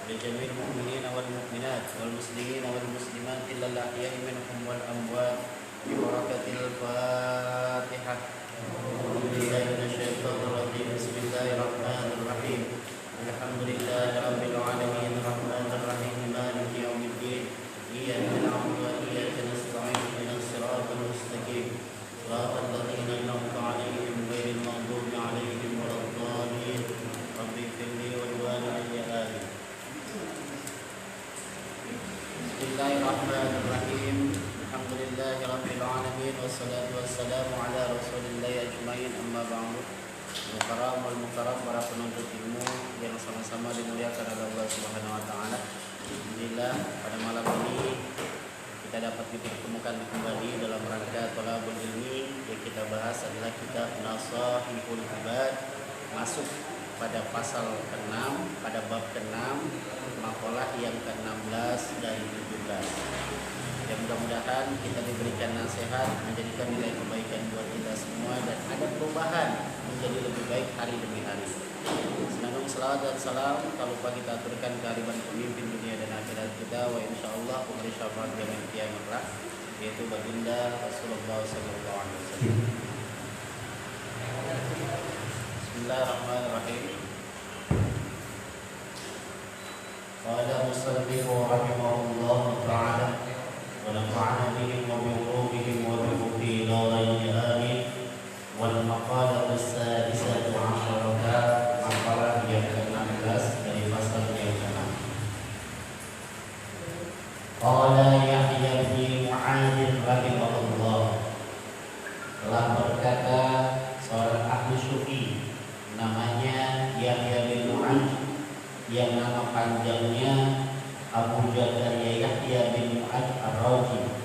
لجميع المؤمنين والمؤمنات والمسلمين والمسلمات إلا الأحياء منهم والأموات ببركة الفاتحة. أعوذ بالله من الشيطان الرجيم. بسم الله الرحمن الرحيم. الحمد لله رب العالمين الرحمن الرحيم مالك يوم الدين إياك نعبد وإياك نستعين اهدنا الصراط المستقيم صراط الذين أنعمت عليهم غير المغضوب عليهم ولا الضالين. رب اغفر لي ولوالدي آمين. Bismillahirrahmanirrahim. Alhamdulillahi rabbil alamin wassalatu wassalamu ala rasulillahi ajmain, amma ba'du. Mukarram wal mukarram, para penuntut ilmu yang sama-sama dimuliakan oleh Allah Subhanahu wa taala. Alhamdulillah, pada malam ini kita dapat dipertemukan kembali dalam rangka thalabul ilmi. Yang kita bahas adalah kitab Nasahihul Ibad, masuk pada pasal ke-6, pada bab ke-6, makalah yang ke-16 dari 17. Ya, mudah-mudahan kita diberikan nasihat, menjadikan nilai kebaikan buat kita semua, dan ada perubahan menjadi lebih baik hari demi hari. Senandung selawat dan salam tak lupa kita aturkan kehadiran pemimpin dunia dan akhirat kita, wa insyaallah pemberi syafaat yaumil qiyamah, yaitu baginda Rasulullah sallallahu alaihi wasallam. Bismillahirrahmanirrahim. Qala musannifu rahimahullah ta'ala wa nafa'ana bihim wa bi ulumihim wa bi hukmi darain amin. Wal maqalah as-sadisatu 'asharah, maqalah yang ke-16 dari pasal yang ke-6. Qala Yahya bin Mu'adz rahimahullah, telah berkata seorang ahli sufi namanya Yahya bin Mu'adz, yang nama panjangnya Abu Zakaria Yahya bin Mu'adz Ar-Razi,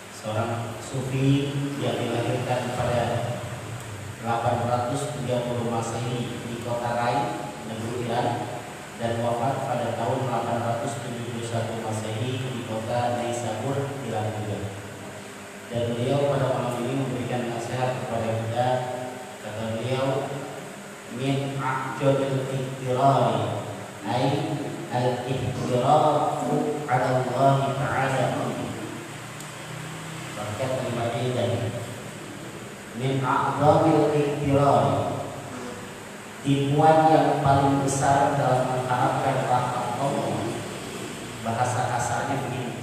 seorang sufi yang dilahirkan pada 830 Masehi di kota Rai, negeri Iran, dan wafat pada tahun 871 Masehi di kota Naisabur, Iran juga. Dan beliau pada malam ini memberikan nasihat kepada kita. Kata beliau, min a'jabil iqtirari ay al-iqtirafu 'ala Allah ta'ala. Berkat kalimat ini tadi, min a'zabil iqtirari, tipuan yang paling besar dalam mengharapkan rahmat Allah. Bahasa kasarnya begini,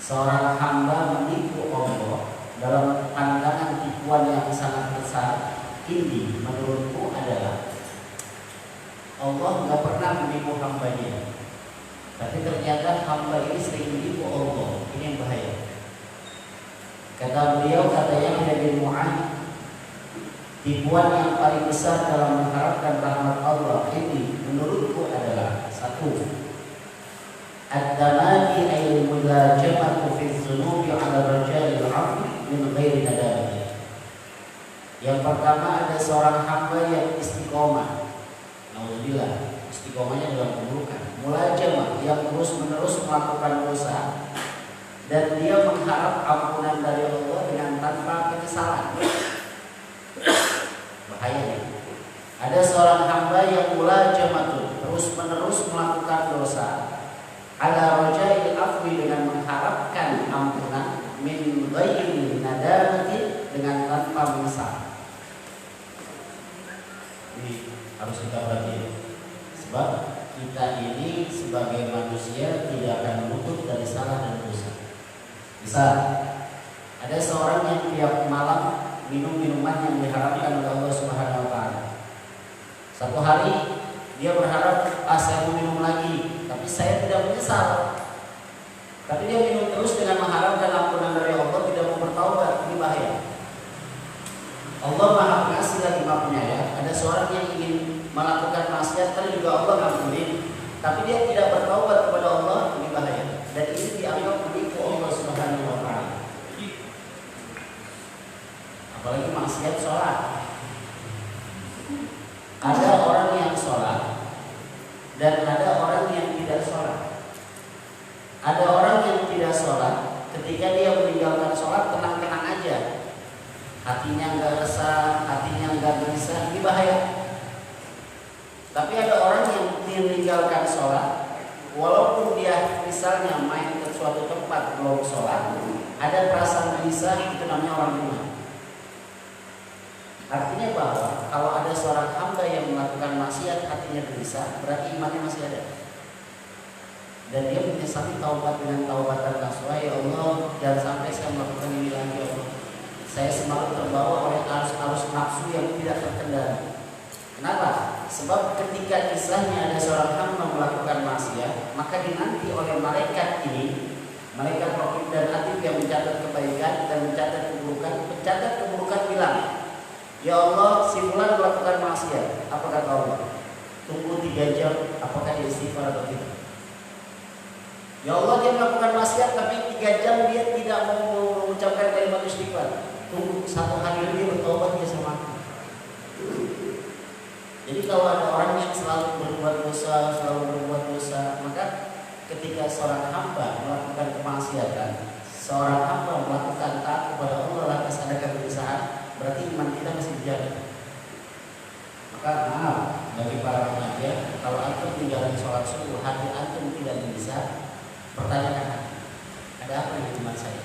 seorang hamba menipu Allah dalam pandangan tipuan yang sangat besar. Ini menurutku adalah Allah nggak pernah menipu hambanya, tapi ternyata hamba ini sering menipu Allah. Ini yang bahaya. Kata beliau, kata Yahya bin Mu'adz, tipuan yang paling besar dalam mengharapkan rahmat Allah ini menurutku adalah: satu, ad-damadi ay mulajamatu fi dzunubi 'ala rajalil 'afwi min ghairi nadamah. Yang pertama, ada seorang hamba yang istiqomah, naudzubillah, istiqomahnya dalam keburukan, mulajamah, yang terus-menerus melakukan dosa, dan dia mengharap ampunan dari Allah dengan tanpa penyesalan. Bahayanya, ada seorang hamba yang mulajamah, terus-menerus melakukan dosa, ala rajail afwi, dengan mengharapkan ampunan, min ghairi nadamati, dengan tanpa menyesal. Ini harus kita perhatikan, sebab kita ini sebagai manusia tidak akan menutup dari salah dan dosa. Misal, ada seorang yang tiap malam minum minuman yang diharamkan oleh Allah Subhanahu wa taala. Satu hari dia berharap, saya mau minum lagi, tapi saya tidak menyesal. Tapi dia minum terus dengan mengharapkan ampunan dari Allah, tidak mau bertaubat. Ini bahaya. Allah Maha Pengasih lagi Maha Penyayang. Ada seorang yang ingin melakukan maksiat, tapi juga Allah ngampuni, tapi dia tidak bertaubat kepada Allah. Ini bahaya. Dan ini dianggap menipu Allah Subhanahu wa taala. Apalagi maksiat sholat. Ada orang yang sholat dan ada orang yang tidak sholat. Ada orang yang tidak sholat, ketika dia meninggalkan sholat tenang-tenang aja, hatinya nggak resah, hatinya nggak gelisah. Ini bahaya. Tapi ada orang yang meninggalkan sholat, walaupun dia misalnya main ke suatu tempat belum sholat, ada perasaan gelisah, itu namanya orang beriman. Artinya bahwa kalau ada seorang hamba yang melakukan maksiat hatinya gelisah, berarti imannya masih ada. Dan dia menyesali taubat dengan taubatan nasuha, ya Allah, jangan sampai saya melakukan ini lagi, ya Allah. Saya semakin terbawa oleh arus nafsu yang tidak terkendali. Kenapa? Sebab ketika kisahnya ada seorang hamba melakukan maksiat, maka dinanti oleh malaikat ini, malaikat Raqib dan Atid yang mencatat kebaikan dan mencatat keburukan. Pencatat keburukan bilang, ya Allah, si fulan melakukan maksiat. Apa kata Allah? Tunggu 3 jam, apakah dia istighfar atau tidak? Ya Allah, dia melakukan maksiat tapi 3 jam dia tidak mau mengucapkan kalimat istighfar. Tunggu 1 hari lagi bertobat dia sama aku. Jadi kalau ada orang yang selalu berbuat dosa, maka ketika seorang hamba melakukan kemaksiatan, seorang hamba melakukan taat kepada Allah lantas ada kegelisahan, berarti iman kita masih dijaga. Maka maaf bagi para remaja, kalau antum menjalani sholat subuh hati antum tidak gelisah, pertanyakan, ada apa dengan iman saya?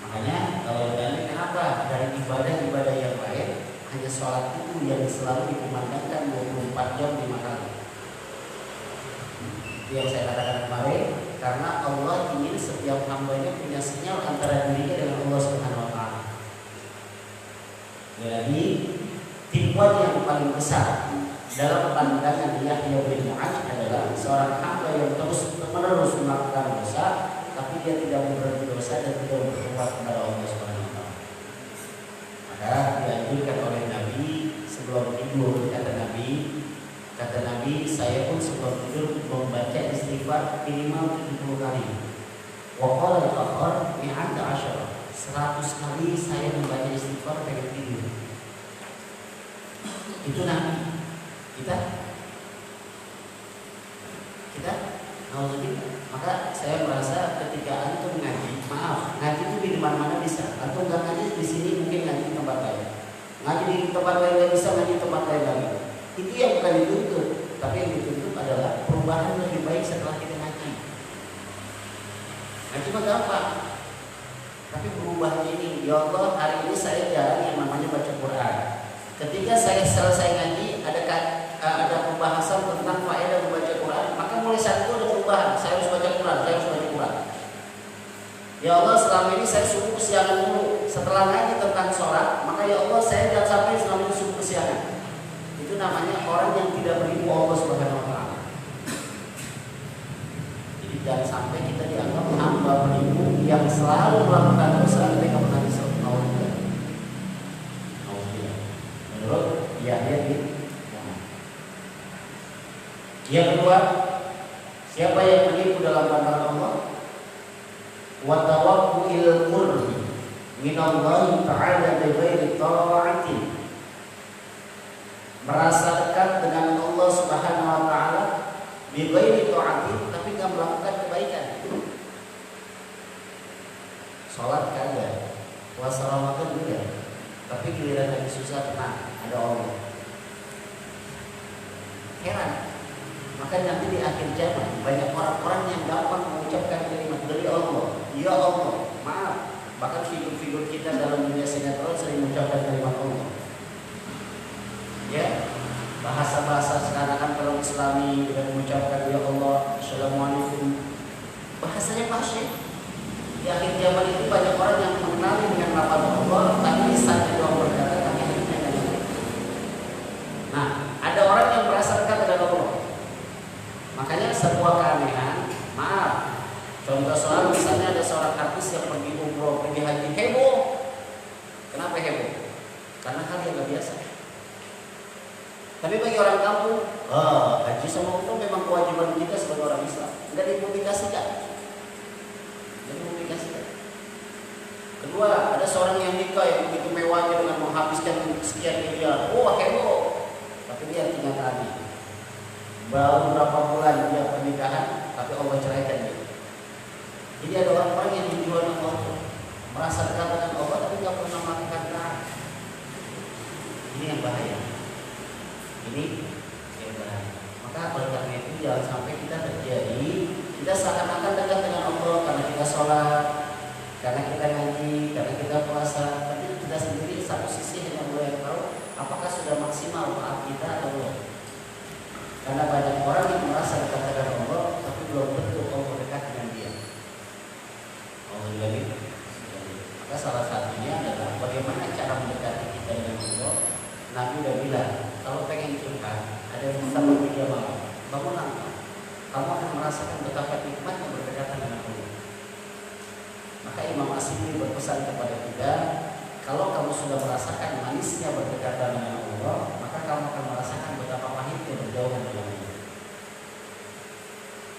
Makanya kalau ditanya kenapa dari ibadah-ibadah yang lain hanya sholat itu yang selalu dikumandangkan 24 jam 5 kali. Itu yang saya katakan kemarin, karena Allah ingin setiap hambanya punya sinyal antara dirinya dengan Allah Subhanahu wa Ta'ala. Jadi tipuan yang paling besar dalam pandangan Yahya bin Mu'adz adalah seorang hamba yang terus menerus melakukan dosa, tapi dia tidak berhenti dosa dan tidak bertobat kepada Allah Subhanahu wa Ta'ala. Maka dianjurkan oleh Nabi sebelum tidur, kata Nabi, saya pun sebelum tidur membaca istighfar minimal 70 kali. Wa qala al-akhar mi'ata asyara. 100 kali saya membaca istighfar pengen tidur. Itu Nabi. Kita alhamdulillah. Maka saya merasa ketika antum ngaji, ngaji itu di mana-mana bisa. Antum nggak ngaji di sini mungkin ngaji di tempat lain. Ngaji di tempat lain nggak bisa, ngaji di tempat lain lagi. Itu yang bukan dituntut, tapi yang dituntut adalah perubahan lebih baik setelah kita ngaji. Ngaji mah gampang, tapi berubahnya ini, ya Allah, hari ini saya jarang yang namanya baca Quran. Ketika saya selesai ngaji, ada pembahasan tentang faedah membaca Quran, maka mulai saat itu ada perubahan. Saya harus baca Quran. Ya Allah, selama ini saya subuh kesiangan dulu. Setelah ngaji tentang sholat, maka ya Allah, saya jangan sampai selama ini subuh kesiangan. Itu namanya orang yang tidak berilmu Allah Subhanahu wa Ta'ala. Jadi jangan sampai kita dianggap hamba berilmu yang selalu melakukan dosa tapi nggak pernah bisa menaubat. Menurut Yahya bin Mu'adz. Yang kedua, siapa yang menipu dalam pandangan Allah? Wa tawakkulil qurbi minallahi ta'ala bi ghairi ta'ati. Merasa dekat dengan Allah Subhanahu wa Ta'ala bi ghairi ta'ati, tapi enggak melakukan kebaikan. Salat kagak, puasa Ramadan juga, tapi giliran lagi susah tenang, ada Allah. Heran. Maka nanti di akhir zaman banyak orang-orang yang gampang mengucapkan kalimat dari Allah, ya Allah, maaf. Bahkan figur-figur kita dalam dunia sinetron sering mengucapkan kalimat Allah. Ya, bahasa-bahasa sekarang kan kalau Islami dengan mengucapkan ya Allah, Assalamualaikum, bahasanya fasih. Di akhir zaman itu banyak orang yang mengenali dengan lafaz Allah, tapi lisannya doang berkata, tapi hatinya tidak. Nah, ada orang yang merasa dekat dengan Allah. Makanya sebuah keanehan, maaf. Contoh soal misalnya ada seorang artis yang pergi umroh, pergi haji, heboh. Kenapa heboh? Karena hal yang nggak biasa. Tapi bagi orang kampung, haji sama umroh memang kewajiban kita sebagai orang Islam. Nggak dipublikasikan. Kedua, ada seorang yang nikah yang begitu mewahnya dengan menghabiskan sekian miliar. Heboh. Tapi dia kenyataannya baru berapa bulan dia pernikahan, tapi Allah ceraikan dia. Jadi ada orang-orang yang dijual dengan Allah, merasa dekat dengan Allah, tapi nggak pernah melakukan taat. Ini yang bahaya. Maka oleh dan sampai 3 malam. Bangunlah, kamu akan merasakan betapa nikmatnya berdekatan dengan Allah. Maka Imam Asy'ari berpesan kepada kita, kalau kamu sudah merasakan manisnya berdekatan dengan Allah, maka kamu akan merasakan betapa pahitnya berjauhan dengan Allah.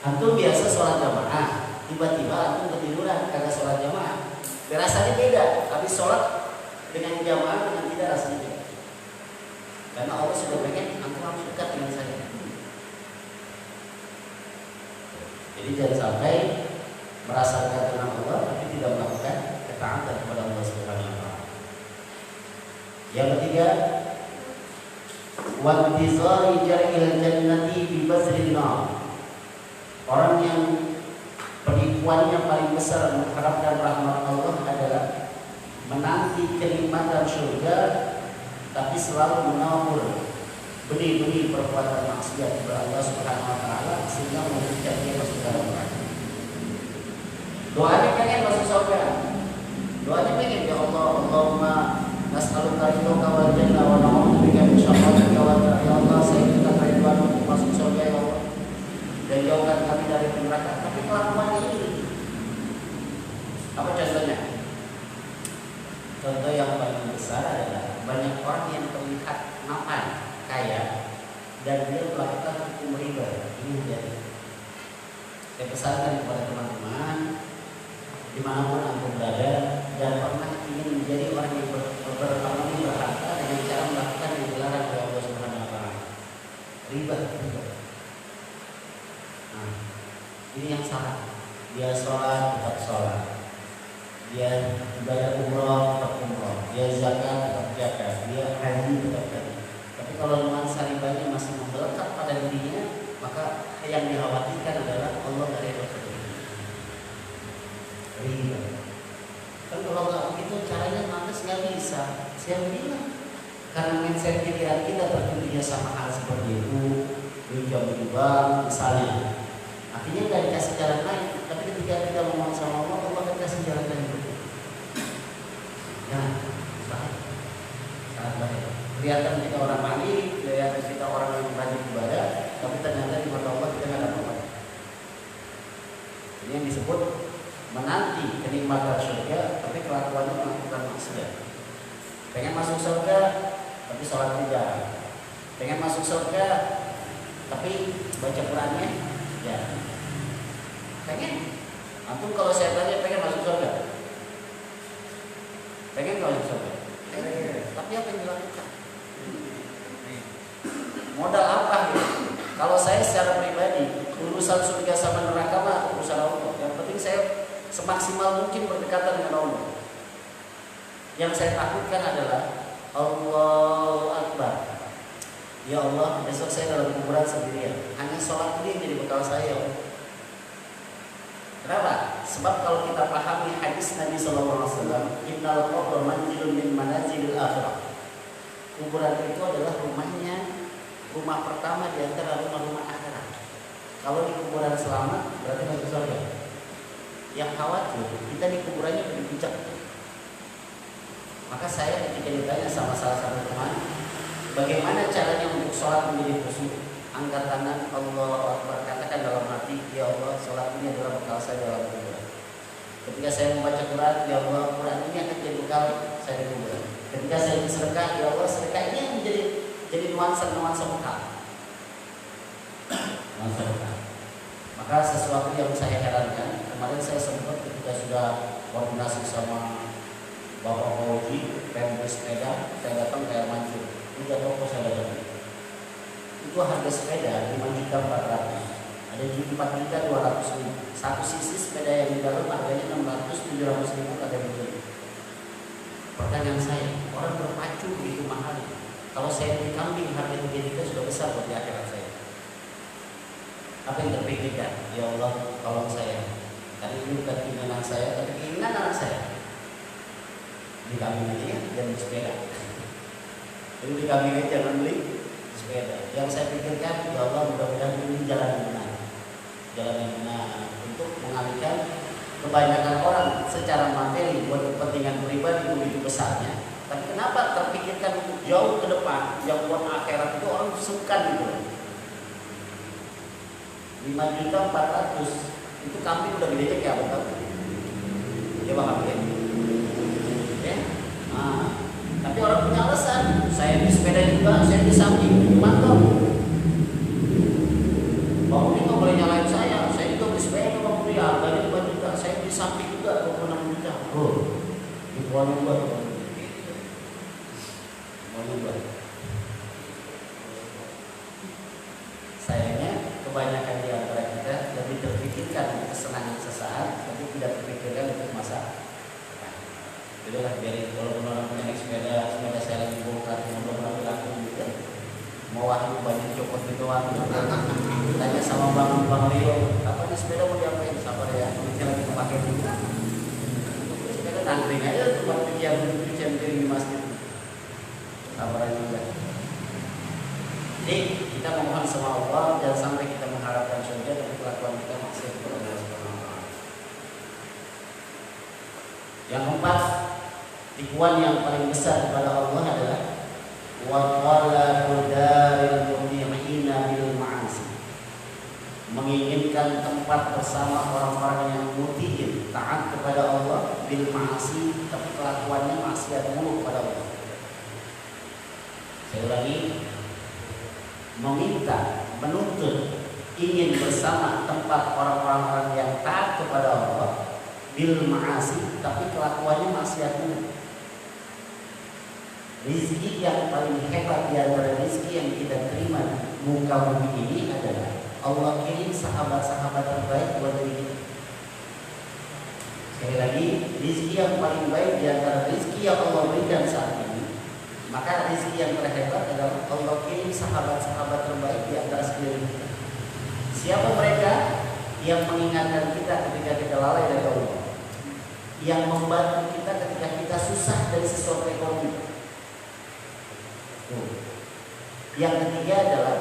Antum biasa sholat jamaah, tiba-tiba antum ketiduran karena sholat jamaah. Rasanya beda, habis sholat dengan jamaah dengan tidak rasanya beda. Karena Allah sudah pengen antum harus dekat dengan saya. Jadi jangan sampai merasa dekat dengan Allah tapi tidak melakukan ketaatan kepada Allah Subhanahu wa taala. Yang ketiga, wa intizari jar'il jannati bi basril nar. Orang yang penipuannya paling besar mengharapkan rahmat Allah adalah menanti kenikmatan surga tapi selalu menabur benih-benih perbuatan maksiat kepada Allah Subhanahu wa taala sehingga memberikan dia masuk dalam neraka. Doanya pengen masuk surga. Doanya pengen, ya Allah, Allahumma nas'aluka ridhoka wal jannah wa na'udzubika min syarrika wa nar. Ya Allah, saya minta ridhoan untuk masuk surga ya Allah. Dan jauhkan kami dari neraka. Tapi kelakuannya ini apa contohnya? Contoh yang paling besar adalah banyak orang yang terlihat mapan, kaya, dan dia melakukan hukum riba. Ini menjadi saya pesankan kepada teman-teman dimanapun antum berada, dan pernah ingin menjadi orang yang berharta dengan cara melakukan yang dilarang oleh Allah Subhanahu wa taala. Riba. Nah, ini yang salah. Dia sholat tetap sholat, dia ibadah umroh tetap umroh, dia zakat tetap zakat, dia haji tetap haji. Tapi kalau nuansa ribanya masih melekat pada dirinya, maka yang dikhawatirkan adalah Allah dari riba. Kan kalau nggak begitu caranya malas nggak bisa. Saya bilang karena mindset pikiran kita tertujunya sama hal seperti itu, pinjam di bank misalnya. Artinya nggak dikasih jalan lain. Tapi ketika kita ngomong sama Allah, Allah akan kasih jalan lain. Nah, sangat baik. Kelihatan kita orang panik, kelihatan kita orang yang rajin ibadah, tapi ternyata di mata Allah kita nggak ada apa-apa. Ini yang disebut menanti kenikmatan surga, tapi kelakuannya melakukan maksiat. Pengen masuk surga, tapi sholat tidak. Pengen masuk surga, tapi baca Qurannya, ya. Pengen. Antum kalau saya tanya pengen masuk surga, pengen nggak masuk surga? Tapi apa yang dilakukan? Modal apa gitu? Kalau saya secara pribadi, urusan surga sama neraka mah urusan Allah. Yang penting saya semaksimal mungkin berdekatan dengan Allah. Yang saya takutkan adalah Allahu Akbar. Ya Allah, besok saya dalam kuburan sendirian. Hanya sholat ini jadi bekal saya. Kenapa? Sebab kalau kita pahami hadis Nabi SAW, Innal qabra manzilun min manazilil akhirah. Kuburan itu adalah rumah pertama di antara rumah-rumah akhirat. Kalau di kuburan selamat, berarti masuk surga. Yang khawatir kita di kuburannya dipijak. Maka saya ketika ditanya sama salah satu teman, bagaimana caranya untuk sholat menjadi khusyuk? Angkat tangan, Allah Akbar, katakan dalam hati, ya Allah, sholat ini adalah bekal saya dalam kuburan. Ketika saya membaca Quran, ya Allah, Quran ini akan jadi bekal saya di kuburan. Ketika saya bersedekah, ya Allah, sedekah ini yang jadi nuansa bekal. Nuansa bekal. Maka sesuatu yang saya herankan, kemarin saya sempat ketika sudah koordinasi sama Bapak Fauji, pengen beli sepeda, saya datang ke Mancur. Ini toko saya datang. Itu harga sepeda 5.400.000, ada 4.200.000. Satu sisi sepeda yang di dalam harganya 600-700.000 ada yang beli. Pertanyaan saya, orang berpacu begitu mahal. Kalau saya beli kambing harga 3 sudah besar buat di akhirat saya. Apa yang terpikirkan? Ya Allah, tolong saya. Karena ini bukan keinginan saya, tapi keinginan anak saya. Di kambing aja ya, jangan beli sepeda. Jadi di kambing aja jangan beli sepeda. Yang saya pikirkan, ya Allah, mudah-mudahan ini jalan yang benar. Jalan yang benar untuk mengalihkan kebanyakan orang secara materi buat kepentingan pribadi begitu besarnya. Tapi kenapa terpikirkan untuk jauh ke depan, yang buat akhirat itu orang sungkan gitu. 5.400.000 itu kambing udah gedenya kayak apa tahu? Dia paham ya? Ya? Nah, tapi orang punya alasan, saya di sepeda juga, saya di samping, mantap. Bang Budi nggak boleh nyalain saya juga di sepeda Bang Budi, harganya 5 juta, saya di samping juga 26 juta. Dibuang juga. Sayangnya kebanyakan di antara kita lebih terpikirkan kesenangan sesaat, tapi tidak terpikirkan untuk masa depan. Itulah biarin kalau orang punya sepeda saya lagi bongkar, mudah-mudahan laku juga. Mau wahyu banyak copot gitu tanya sama Bang Rio, apa nih sepeda mau diapain? Sabar ya, ini lagi kepake dulu. Sepeda nangkring aja tempat cucian piring di masjid. Sabar juga. Jadi kita memohon sama Allah jangan sampai kita mengharapkan surga tapi kelakuan kita maksiat kepada Allah Subhanahu wa taala. Yang keempat, tipuan yang paling besar kepada Allah adalah wa talaqul daril mu'minina bil ma'asi. Menginginkan tempat bersama orang-orang yang mutiin, taat kepada Allah bil ma'asi, tapi kelakuannya maksiat mulu kepada Allah. Saya ulangi, meminta, menuntut, ingin bersama tempat orang-orang yang taat kepada Allah bil ma'asi, tapi kelakuannya maksiat mulu. Rizki yang paling hebat di antara rizki yang kita terima di muka bumi ini adalah Allah kirim sahabat-sahabat terbaik buat diri kita. Sekali lagi, rizki yang paling baik di antara rizki yang Allah berikan saat ini, maka rizki yang terhebat adalah Allah kirim sahabat-sahabat terbaik di antara sekeliling kita. Siapa mereka? Yang mengingatkan kita ketika kita lalai dari Allah, yang membantu kita ketika kita susah dari sesuatu ekonomi. Yang ketiga adalah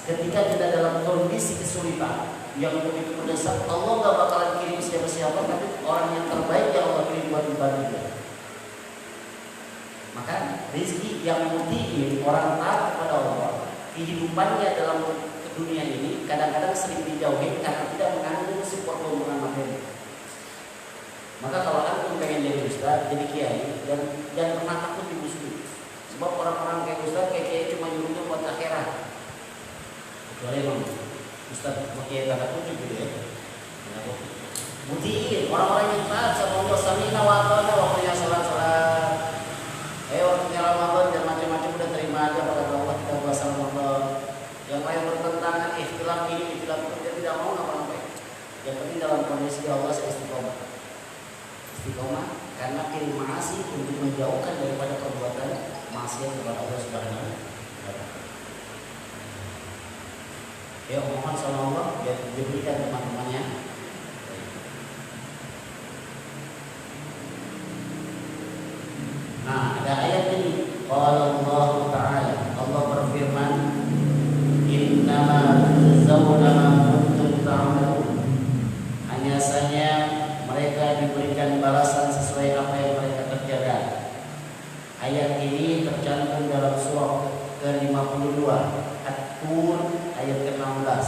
ketika kita dalam kondisi kesulitan yang begitu mendesak, Allah gak bakalan kirim siapa-siapa, tapi orang yang terbaik yang Allah kirim buat membantu dia. Maka rezeki yang mutiin orang taat kepada Allah, kehidupannya dalam dunia ini kadang-kadang sering dijauhi karena tidak mengandung support keuntungan materi. Maka kalau antum pengen jadi ustaz, jadi kiai, dan pernah takut dimusuhi. Sebab orang-orang kayak ustaz, kayak kiai cuma nyuruhnya buat akhirat. Kecuali emang ustaz kiai tak tunjuk gitu ya. Mutiin orang-orang yang taat sama Allah, samina wa ata'na, waktunya salat-salat. Waktunya Ramadan dan macam-macam udah terima aja pada Allah, kita puasa Ramadan. Yang lain bertentangan, ikhtilaf ini, ikhtilaf itu, dia tidak mau ngapa-ngapain. Yang penting dalam kondisi Allah saya istiqomah. Istiqomah karena kirim ma'asi untuk menjauhkan daripada perbuatan maksiat kepada Allah Subhanahu wa taala. Ya, mohon sama Allah biar diberikan teman-temannya. Nah, ada ayat ini. Qala Allah Ta'ala, Allah berfirman, "Innama tujzauna ma kuntum ta'malun." Hanya saja mereka diberikan balasan sesuai apa yang mereka kerjakan. Ayat ini tercantum dalam surah ke-52 At-Tur ayat ke-16.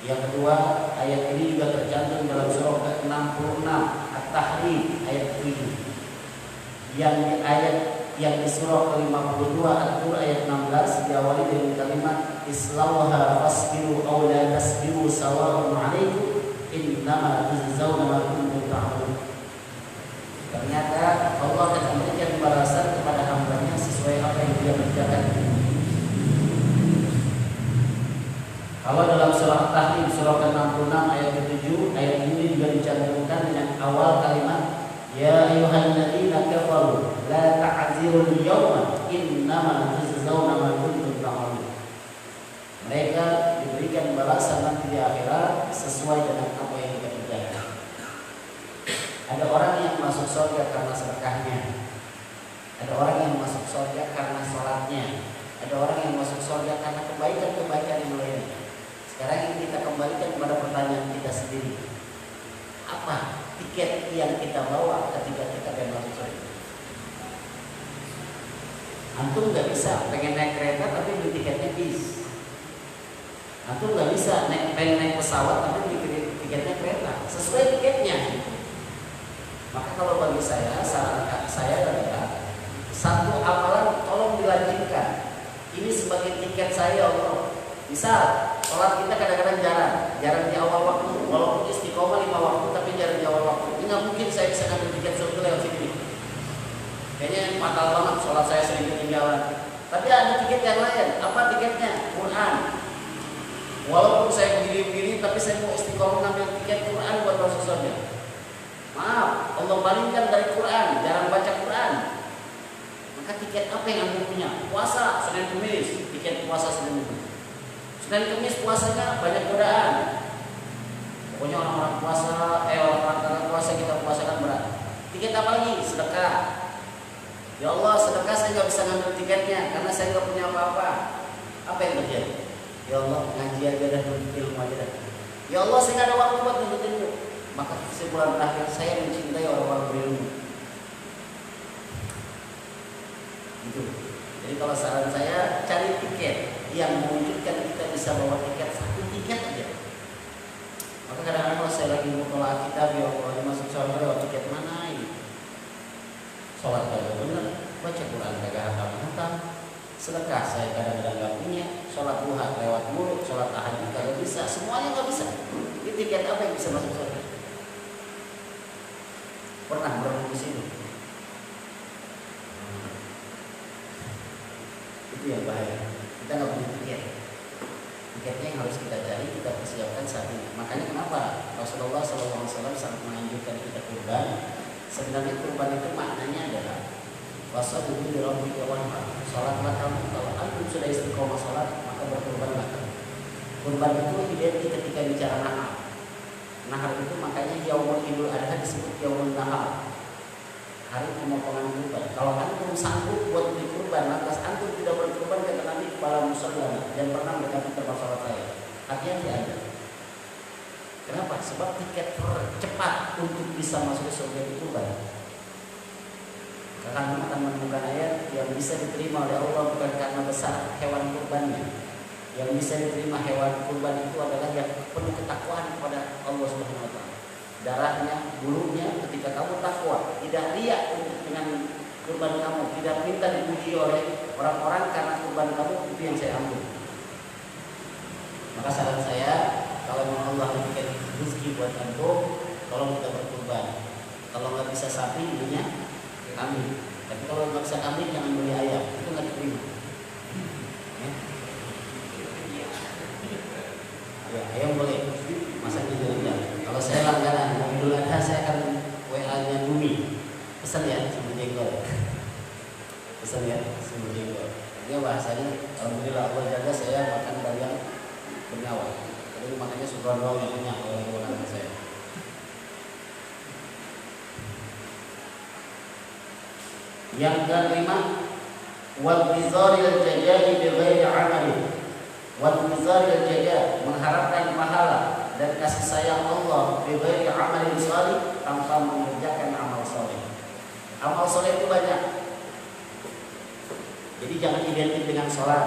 Yang kedua, ayat ini juga tercantum dalam surah ke-66 At-Tahrim ayat ke-7. Yang ayat yang di surah ke-52 At-Tur ayat 16 diawali dengan kalimat islauha fasbiru aw la tasbiru sawa'un 'alaikum innama tujzauna ma kuntum ta'malun. Ternyata Allah akan memberikan balasan kepada hamba-Nya sesuai apa yang dia kerjakan. Kalau dalam surah At-Tahrim surah ke-66 ayat ke-7, ayat ini juga dicantumkan dengan awal kalimat ya ayyuhalladzina kafaru la ta'zirul yawma innama tujzauna ma kuntum ta'malun. Mereka diberikan balasan nanti di akhirat sesuai dengan apa yang kita kerjakan. Ada orang yang masuk surga karena sedekahnya. Ada orang yang masuk surga karena sholatnya. Ada orang yang masuk surga karena kebaikan-kebaikan yang lainnya. Sekarang ini kita kembalikan kepada pertanyaan kita sendiri. Apa tiket yang kita bawa ketika kita pengen masuk surga? Antum nggak bisa pengen naik kereta tapi beli tiketnya bis. Antum nggak bisa pengen naik pesawat tapi beli tiketnya kereta, sesuai tiketnya. Maka kalau bagi saya, saran saya adalah satu amalan tolong dilanjutkan. Ini sebagai tiket saya Allah. Misal sholat kita kadang-kadang jarang di awal waktu, walaupun istiqomah 5 waktu tapi jarang di awal waktu. Ini nggak mungkin saya bisa ngambil tiket surga lewat sini. Kayaknya fatal banget sholat saya sering ketinggalan. Tapi ada tiket yang lain. Apa tiketnya? Quran. Walaupun saya begini-begini, tapi saya mau istiqomah ngambil tiket Quran buat Rasulullah. Maaf, Allah palingkan dari Quran, jarang baca Quran. Maka tiket apa yang Anda punya? Puasa, Senin Kemis, tiket puasa Senin Kemis. Senin Kemis puasanya banyak godaan. Pokoknya orang-orang puasa, orang-orang puasa kita puasakan berat. Tiket apa lagi? Sedekah. Ya Allah, sedekah saya nggak bisa ngambil tiketnya karena saya nggak punya apa-apa. Apa yang terjadi? Ya Allah, ngaji aja dah, ilmu aja dah. Ya Allah, saya nggak ada waktu buat nuntut ilmu. Maka kesimpulan terakhir, saya mencintai orang-orang berilmu. Gitu. Jadi kalau saran saya, cari tiket yang mewujudkan kita bisa bawa tiket, satu tiket aja. Maka kadang-kadang kalau saya lagi mau tolak kita, ya Allah, masuk surga lewat tiket mana ini? Sholat kagak bener, baca Quran kagak hafal-hafal. Sedekah saya kadang-kadang nggak punya, sholat duha lewat mulu, sholat tahajud kagak bisa, semuanya nggak bisa. Ini tiket apa yang bisa masuk surga? Pernah merenung di sini? Itu yang bahaya. Kita nggak punya tiket. Tiketnya yang harus kita cari, kita persiapkan saat ini. Makanya kenapa Rasulullah SAW sangat menganjurkan kita kurban. Sebenarnya kurban itu maknanya adalah wasallu li rabbika wanhar. Salatlah kamu, kalau antum sudah istiqomah salat, maka berkurbanlah kamu. Kurban itu identik ketika bicara nahar. Nahar itu makanya yaumul idul adha disebut yaumul nahar, hari pemotongan kurban. Kalau antum sanggup buat beli kurban, lantas antum tidak berkurban, kata Nabi, kepala musallana dan pernah berkata termasalah saya. Hati-hati Anda. Kenapa? Sebab tiket tercepat untuk bisa masuk surga itu kurban. Karena antum akan menemukan ayat yang bisa diterima oleh Allah bukan karena besar hewan kurbannya. Yang bisa diterima hewan kurban itu adalah yang penuh ketakwaan kepada Allah Subhanahu wa taala. Darahnya, bulunya, ketika kamu takwa, tidak riak untuk dengan kurban kamu, tidak minta dipuji oleh orang-orang karena kurban kamu, itu yang saya ambil. Maka saran saya, kalau memang Allah memberikan rezeki buat antum, tolong kita berkurban. Kalau nggak bisa sapi, belinya kambing. Tapi kalau nggak bisa kambing, jangan beli ayam, itu nggak diterima. Ya, ayam boleh, masaknya jalan-jalan. Kalau saya langganan, Idul Adha saya akan WA-nya Bumi, pesan ya, sumber jengkol. Pesan ya, sumber jengkol. Ini bahasanya, alhamdulillah Allah jaga saya makan dari yang bernyawa. Jadi makanya subhanallah yang punya oleh saya. Yang kelima, wal bizaril jajai bi ghairi amali. Wal bizaril jajai, mengharapkan pahala dan kasih sayang Allah bi ghairi amalin shalih, tanpa mengerjakan amal saleh. Amal saleh itu banyak. Jadi jangan identik dengan sholat,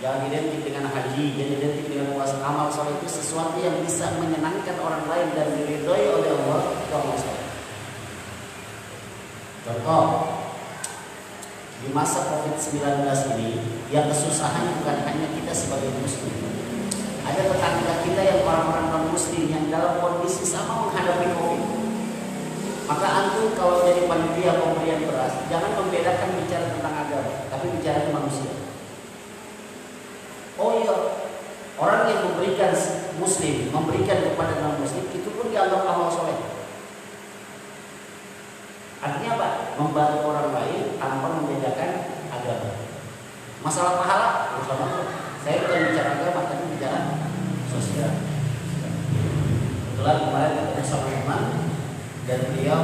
jangan identik dengan haji, jangan identik dengan puasa. Amal saleh itu sesuatu yang bisa menyenangkan orang lain dan diridhoi oleh Allah, itu amal saleh. Contoh, di masa COVID-19 ini, yang kesusahan bukan hanya kita sebagai muslim. Ada tetangga kita yang orang-orang non-muslim yang dalam kondisi sama menghadapi COVID. Maka antum kalau jadi panitia pemberian beras, jangan membedakan bicara tentang agama, tapi bicara tentang manusia. Oh iya, orang yang memberikan muslim, memberikan kepada non-muslim, itu pun dianggap amal soleh. Artinya apa? Membantu orang lain tanpa membedakan agama. Masalah pahala, saya bukan bicara agama, tapi bicara sosial. Kebetulan kemarin ketemu sama teman dan beliau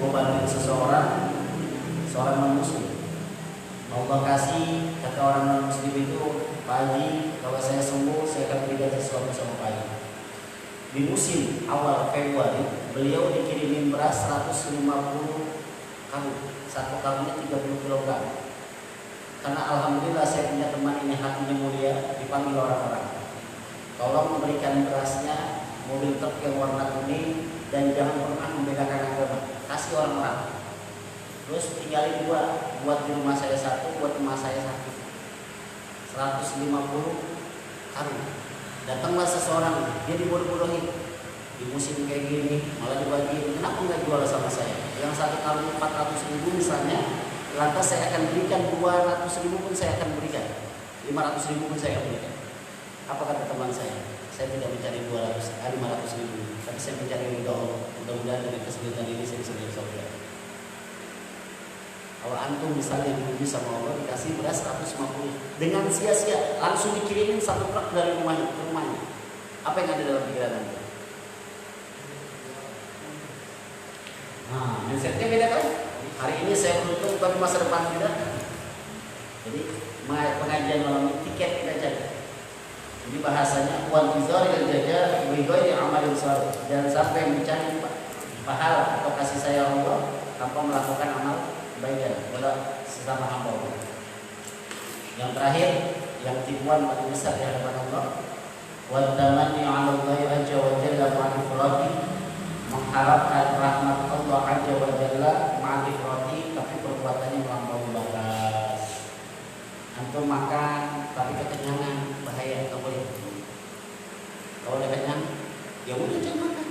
membantu seorang non-muslim. Allah kasih, kata orang non-muslim itu, Pak Haji, kalau saya sembuh, saya akan berikan sesuatu sama Pak Haji. Di musim awal Februari, beliau dikirimin beras 150 karung, satu karungnya 30 kg. Karena alhamdulillah saya punya teman ini hatinya mulia, dipanggil orang-orang. tolong berikan berasnya, mobil truk yang warna kuning, dan jangan pernah membedakan agama, kasih orang-orang. Terus tinggalin dua, buat di rumah saya satu, buat rumah saya satu. 150 karung. Datanglah seseorang, dia dibodoh-bodohi. Di musim kayak gini malah dibagi, kenapa nggak jual sama saya? Yang satu karung 400.000 misalnya, lantas saya akan berikan 200.000 pun saya akan berikan, 500.000 pun saya akan berikan. Apa kata teman saya? Saya tidak mencari 500.000, tapi saya mencari ridho Allah. Mudah-mudahan dengan kesulitan ini saya bisa jadi saudara. Kalau antum misalnya diuji sama Allah dikasih beras 150 dengan sia-sia, langsung dikirimin satu truk dari rumahnya ke rumahnya, apa yang ada dalam pikiran anda? Nah, mindsetnya beda kan? Hari ini saya beruntung, tapi masa depan tidak. Jadi pengajian malam ini tiket kita cari. Jadi bahasanya wan tizar yang jajar bigoi amalin saleh, dan sampai mencari pahala atau kasih sayang Allah tanpa melakukan amal kebaikan kepada sesama hamba Allah. Yang terakhir, yang tipuan paling besar di hadapan Allah, wa tamanni 'ala Allah azza wa jalla ma'rifati, mengharapkan rahmat Allah azza wa jalla ma'rifati, tapi perbuatannya melampaui batas. Antum makan tapi kekenyangan, bahaya, nggak boleh. Kalau udah kenyang, ya udah jangan makan.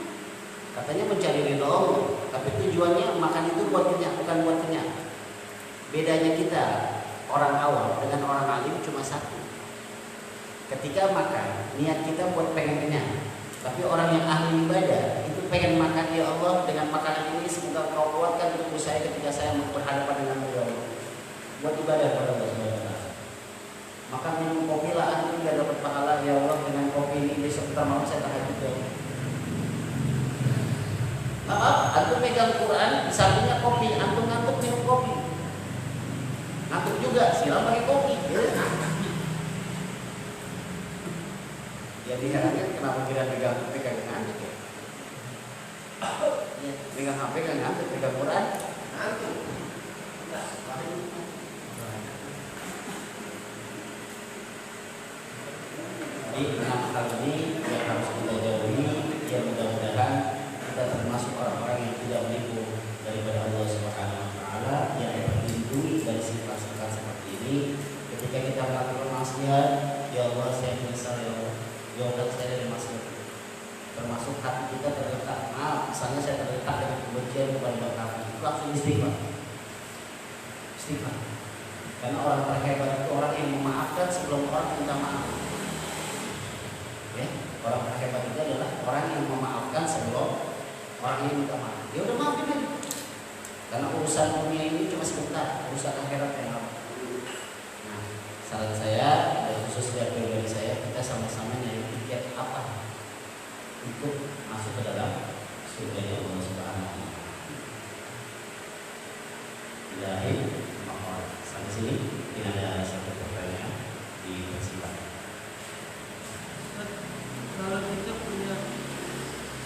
Katanya mencari ridho Allah, tapi tujuannya makan itu buat kenyang, bukan buat kenyang. Bedanya kita orang awam dengan orang alim cuma satu. Ketika makan, niat kita buat pengen kenyang. Tapi orang yang ahli ibadah itu pengen makan, ya Allah, dengan makanan ini semoga Kau kuatkan tubuh saya ketika saya berhadapan dengan Allah. Buat ibadah kepada Allah Subhanahu wa taala. Maka minum kopi lah, antum tidak dapat pahala, ya Allah, dengan kopi ini besok kita malam saya tahajud ya. Maaf, antum pegang Quran, di sampingnya kopi, antum ngantuk minum kopi. Ngantuk juga, silam pakai kopi. Jadi herannya kenapa kira pegang HP kagak ngantuk ya? Pegang HP kagak ngantuk, pegang Quran ngantuk. Jadi 6 hal ini yang harus kita jauhi, yang mudah-mudahan kita termasuk orang-orang yang tidak menipu daripada Allah Subhanahu wa taala, yang terlindungi dari sifat-sifat seperti ini. Ketika kita melakukan maksiat, ya Allah saya menyesal, ya Allah, jauhkan saya dari maksiat. Termasuk hati kita terletak, misalnya saya terletak dengan kebencian kepada bapak, itu langsung istighfar. Istighfar. Karena orang terhebat itu orang yang memaafkan sebelum orang minta maaf. Ya, orang terhebat itu adalah orang yang memaafkan sebelum orang ini minta maaf. Ya udah maafin aja. Karena urusan dunia ini cuma sebentar, urusan akhirat yang lama. Nah, saran saya dan khususnya pribadi saya, kita sama-sama nyari tiket apa untuk masuk ke dalam surga Allah Subhanahu wa taala. Ilahi, maka sampai sini tidak ada satu pertanyaan di persidangan. Kalau kita punya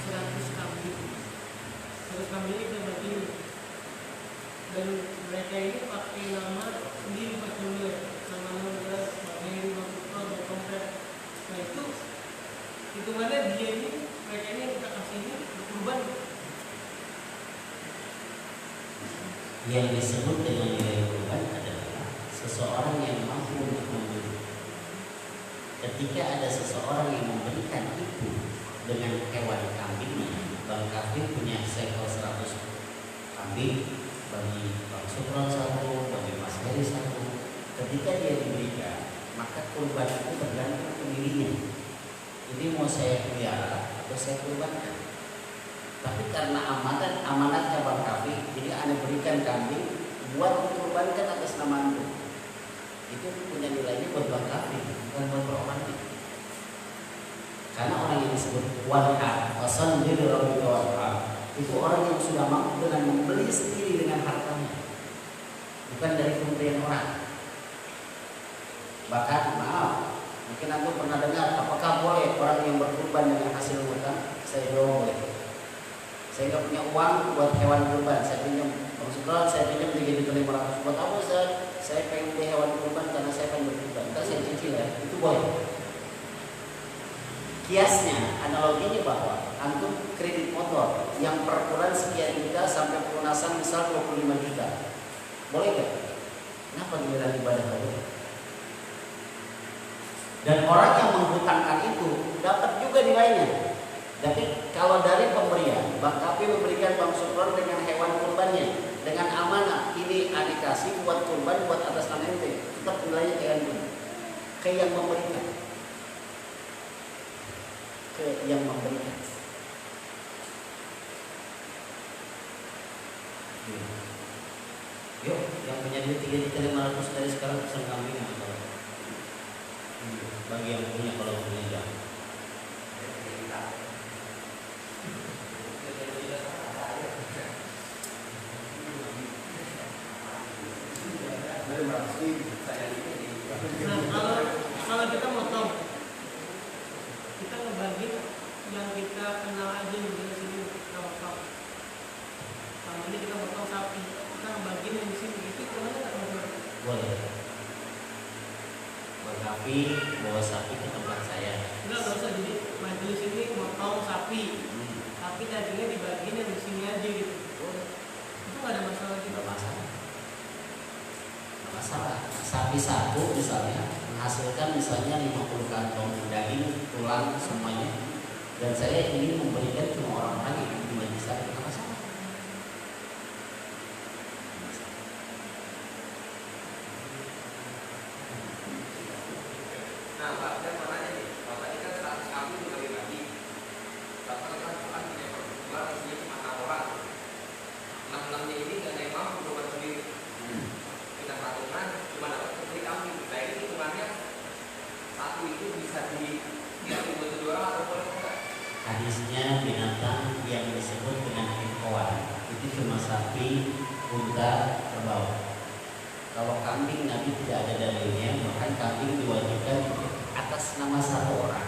100 kambing, 100 kambing ini kita bagi, dan mereka ini pakai nama sendiri, pakai nama jelas, pakai nama dan komplit. Nah itu mana dia ini, mereka ini yang kita kasih ini berkorban. Yang disebut dengan nilai kurban adalah seseorang yang mampu untuk memberi. Ketika ada seseorang yang memberikan itu dengan hewan kambingnya, Bang Kafir punya seekor 100 kambing, bagi Bang Sukron satu, bagi Mas Heri satu. Ketika dia diberikan, maka kurban itu tergantung pemiliknya. Ini mau saya pelihara atau saya kurbankan. Tapi karena amanatnya Bang Kafir, jadi Anda berikan kambing buat dikurbankan atas nama Anda. Itu punya nilainya buat Bang Kafir, bukan buat perorangan. Karena orang yang disebut wanhar, wasan diri rabbika wanhar, itu orang yang sudah mampu dengan membeli sendiri dengan hartanya, bukan dari pemberian orang. Bahkan maaf, mungkin Anda pernah dengar, apakah boleh orang yang berkurban dengan hasil hutang? Saya jawab boleh. Saya nggak punya uang buat hewan kurban, saya pinjam Bang Sukron, saya pinjam 3.500. Buat apa saya pengen beli hewan kurban karena saya pengen berkurban, ntar saya cicil ya, itu boleh. Kiasnya, analoginya bahwa antum kredit motor yang peraturan sekian juta sampai pelunasan misal 25 juta. Boleh gak? Kenapa giliran ibadah boleh? Dan orang yang menghutangkan itu dapat juga nilainya. Tapi kalau dari pemberian, Bang Kapi memberikan Bang Sukron dengan hewan kurbannya, dengan amanah, ini adik kasih buat kurban, buat atas nama ente, tetap nilainya kayak yang memberikan. Yang memberikan. Yuk, yang punya duit 3.500.000 dari sekarang pesan kambing atau bagi yang punya, kalau punya jangan. Nah, kalau kita motong, kita ngebagi yang kita kenal aja di sini kita motong. Kalau ini kita motong sapi, kita ngebagi yang di sini itu gimana nggak motong? Boleh. Bang Kapi bawa sapi ke tempat saya. Enggak usah, jadi majelis ini motong sapi, tapi dagingnya dibagiin yang di sini aja gitu. Itu nggak ada masalah juga. Masalah sapi satu misalnya menghasilkan misalnya 50 kantong daging, tulang semuanya, dan saya ingin memberikan cuma orang-orang yang di majelis saya, apa masalah? Nah, Pak, saya mau nanya nih, kalau tadi kan 100 kambing dibagi-bagi, rata-rata Tuhan punya perkumpulan isinya cuma 6 orang. 6-6-nya ini nggak ada yang mampu berbuat sendiri. Kita patungan cuma dapat beli kambing. Nah, ini hitungannya satu itu bisa diganti buat 2 orang atau boleh enggak? Hadisnya binatang yang disebut dengan hewan itu cuma sapi, unta, kerbau. Kalau kambing Nabi tidak ada dalilnya, bahkan kambing diwajibkan atas nama satu orang.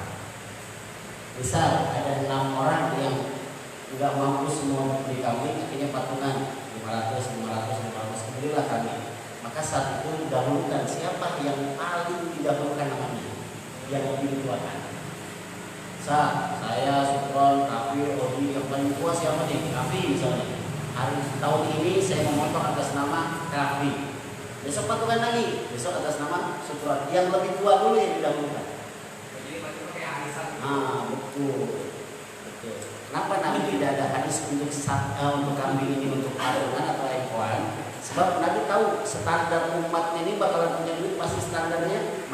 Misal ada 6 orang yang nggak mampu semua beli kambing, akhirnya patungan 500, belilah kambing. Maka saat itu didahulukan siapa yang paling didahulukan namanya, yang lebih dituakan. Saya, Sukron, Kapi, Odi, yang paling tua siapa nih? Kapi misalnya. Tahun ini saya memotong atas nama Kapi. Besok patungan lagi, besok atas nama Sukron. Yang lebih tua dulu yang didahulukan. Jadi macam kayak arisan. Betul. Kenapa Nabi tidak ada hadis untuk kambing ini untuk patungan atau ekor? Sebab Nabi tahu standar umatnya ini bakalan punya duit, pasti standarnya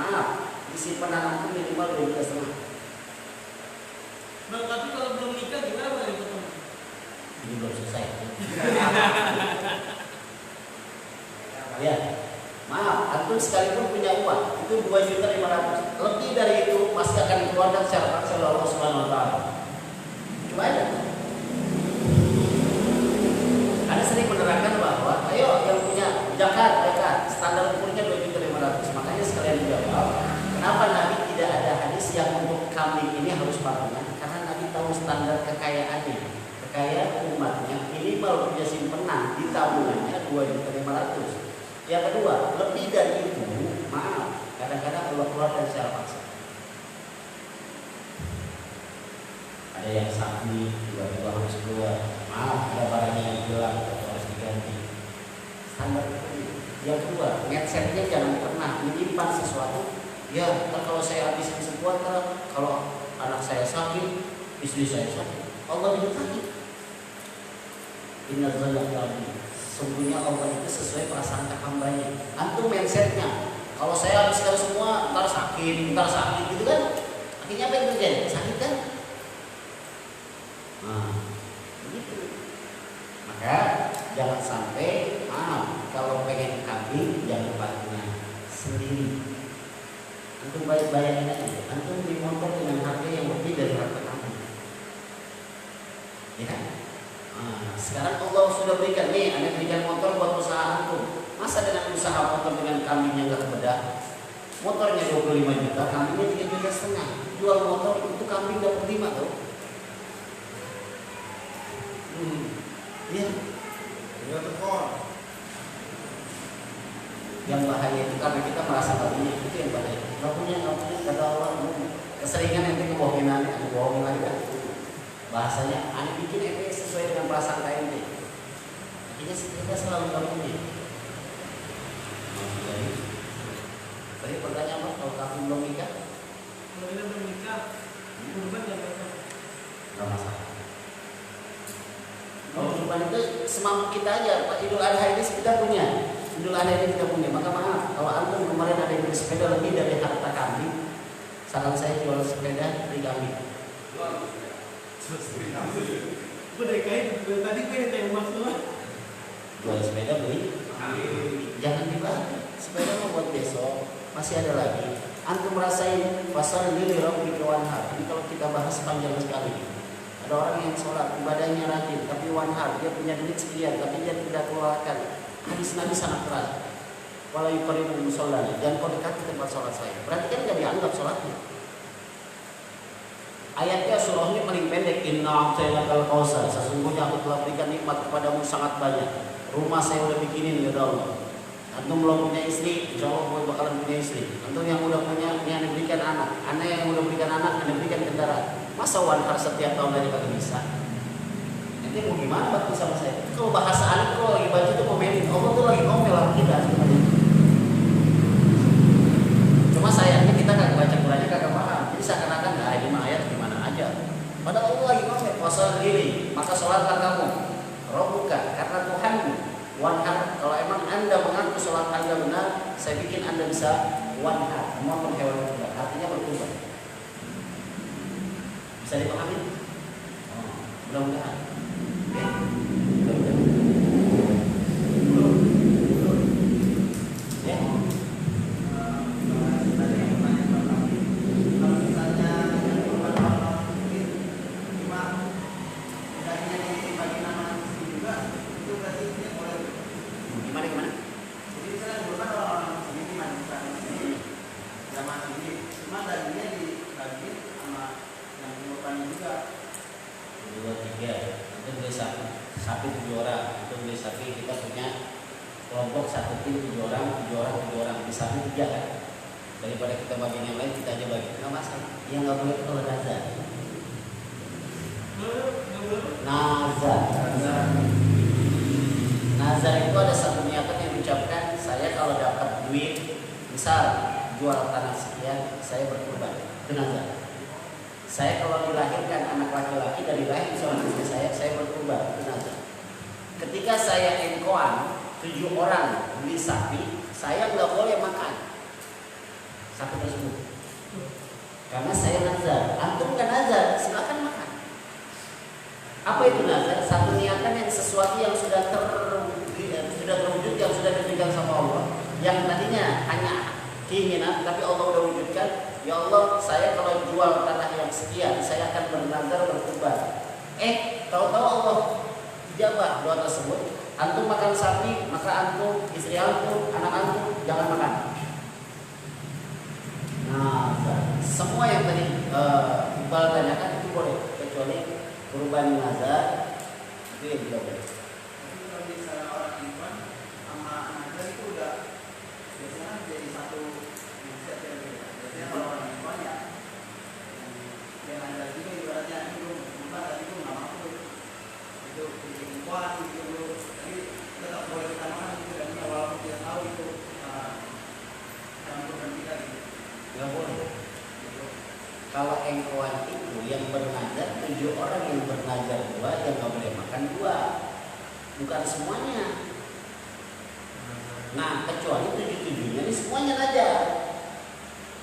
isi penanam itu minimal 2,5 juta. Bang, tapi kalau belum nikah gimana Bang dipotong? Ini belum selesai. Ya, antum sekalipun punya uang itu 2.500.000, lebih dari itu pasti akan dikeluarkan secara paksa oleh Allah Subhanahu Wa Taala. Coba aja. Ada sering menerangkan bahwa, ayo yang punya zakat standar ukurnya 2.500.000. Makanya sekalian dijawab, kenapa Nabi tidak ada hadis yang untuk kambing ini harus patungan? Karena Nabi tahu standar kekayaannya, kekayaan umatnya minimal punya simpenan di tabungannya 2.500.000. Yang kedua, lebih dari itu, kadang-kadang keluarkan secara paksa. Ada yang sapi tiba-tiba harus keluar, ada barangnya yang hilang atau harus diganti. Standar itu. Yang kedua, mindsetnya jangan pernah menyimpan sesuatu. Ya, kalau saya habisin semua, kalau anak saya sakit, istri saya sakit, Allah juga sakit. Inna zaliyah. Sungguhnya Allah itu sesuai prasangka hambanya. Antum mindsetnya, kalau saya habiskan semua, ntar sakit gitu kan? Akhirnya apa yang terjadi? Sakit kan? Begitu. Maka jangan sampai kalau pengen kambing jangan patungan sendiri. Antum bayangin aja, antum beli motor dengan harga yang lebih dari harga kambing. Ya kan? Sekarang Allah sudah berikan nih, Anda berikan motor buat usaha antum. Masa dengan usaha motor dengan kambingnya nggak kebedah? Motornya 25 juta, kambingnya 3,5 juta. Jual motor untuk kambing dapat 5 tuh. Iya. Yang bahaya itu karena kita merasa nggak punya, itu yang bahaya. Nggak punya kata Allah, Keseringan ente kebohongan, aku bohongin lagi kan. Bahasanya, ane bikin ente sesuai dengan prasangka ente. Akhirnya kita selalu bangunnya. Jadi, tadi pertanyaan apa? Kalau kamu belum nikah? Kalau kita belum nikah, kurban nggak apa-apa. Nggak masalah. Kalau kurban itu semampu kita aja. Pak Idul Adha ini kita punya. Idul Adha ini kita punya. Maka maaf, kalau antum kemarin ada yang beli sepeda lebih dari harta kambing, saran saya jual sepeda beli kambing. Udah kayak tadi gue tembak semua. Jual sepeda beli jangan dibagi. Sepeda mau buat besok, masih ada lagi. Antum merasain pasal ini rabbika wanhar. Ini kalau kita bahas panjang sekali. Ada orang yang sholat ibadahnya rajin, tapi wanhar dia punya duit sekian, tapi dia tidak keluarkan. Hadis Nabi sangat keras. Wala yuqarribu mushollana, dan kau dekati tempat sholat saya. Berarti kan tidak dianggap sholatnya. Ayatnya surahnya paling pendek. Inna a'tainakal kautsar. Sesungguhnya aku telah berikan nikmat kepadamu sangat banyak. Rumah saya udah bikinin ya Allah. Antum belum punya istri, insya Allah buat bakalan punya istri. Antum yang udah punya, yang diberikan anak. Anak yang udah berikan anak, anda berikan kendaraan. Masa wanhar setiap tahun dari kagak bisa? Nanti mau gimana bakti sama saya? Kalau bahasa anak kalau lagi baca tuh komenin. Allah tuh lagi ngomel sama kita sebenarnya. Cuma sayangnya kita kagak baca Qurannya kagak paham. Jadi seakan-akan ini mah ayat gimana aja. Padahal Allah lagi ngomel pasal diri, maka sholatlah kamu. Rabbuka, karena Tuhanmu. Wanhar, kalau emang anda mengaku sholat anda benar, saya bikin anda bisa wanhar, memotong hewan kurban. Artinya berkurban. Bisa dipahami? Mudah-mudahan. Ya. Mudah-mudahan. Ya. Gimana? Jadi misalnya bukan orang seniman zaman ini, cuma dagingnya dibagi sama yang pengorbannya juga. 2, 3, itu beli sapi 7 orang, itu beli sapi kita punya kelompok 1 tim 7 orang, 7 orang, 7 orang, di sapi 3 kan. Daripada kita bagi yang lain kita aja bagi, nggak masalah. Yang nggak boleh itu kalau nazar. Nazar itu ada satu niatan yang diucapkan, saya kalau dapat duit, misal jual tanah sekian, saya berkurban. Itu nazar. Saya kalau dilahirkan anak laki-laki dari lahir seorang istri saya berkurban. Itu nazar. Ketika saya engkoan 7 orang beli sapi, saya nggak boleh makan sapi tersebut, karena saya nazar. Antum nggak nazar, silakan makan. Apa itu nazar? Satu niatan yang sesuatu yang sudah terwujud, yang sudah diberikan sama Allah, yang tadinya hanya keinginan, tapi Allah sudah wujudkan. Ya Allah, saya kalau jual tanah yang sekian, saya akan bernazar berkurban. Tahu-tahu Allah jawab doa tersebut. Antum makan sapi, maka antum, istri antum, anak antum jangan makan. Nazar. Semua yang tadi Iqbal tanyakan itu boleh, kecuali kurban nazar itu yang tidak boleh. Tapi kalau misalnya orang iman sama nazar itu udah biasanya jadi satu mindset yang beda. Biasanya kalau orang iman ya yang nazar juga ibaratnya itu bukan tadi itu nggak mampu itu bikin kuat gitu, tapi tetap boleh kita makan gitu dan walaupun kita tahu itu campur dan kita gitu. Nggak boleh. Kalau engkoan itu yang bernazar 7 orang yang bernazar 2, yang nggak boleh makan 2, bukan semuanya. Nah, kecuali 7-7-nya ini semuanya nazar.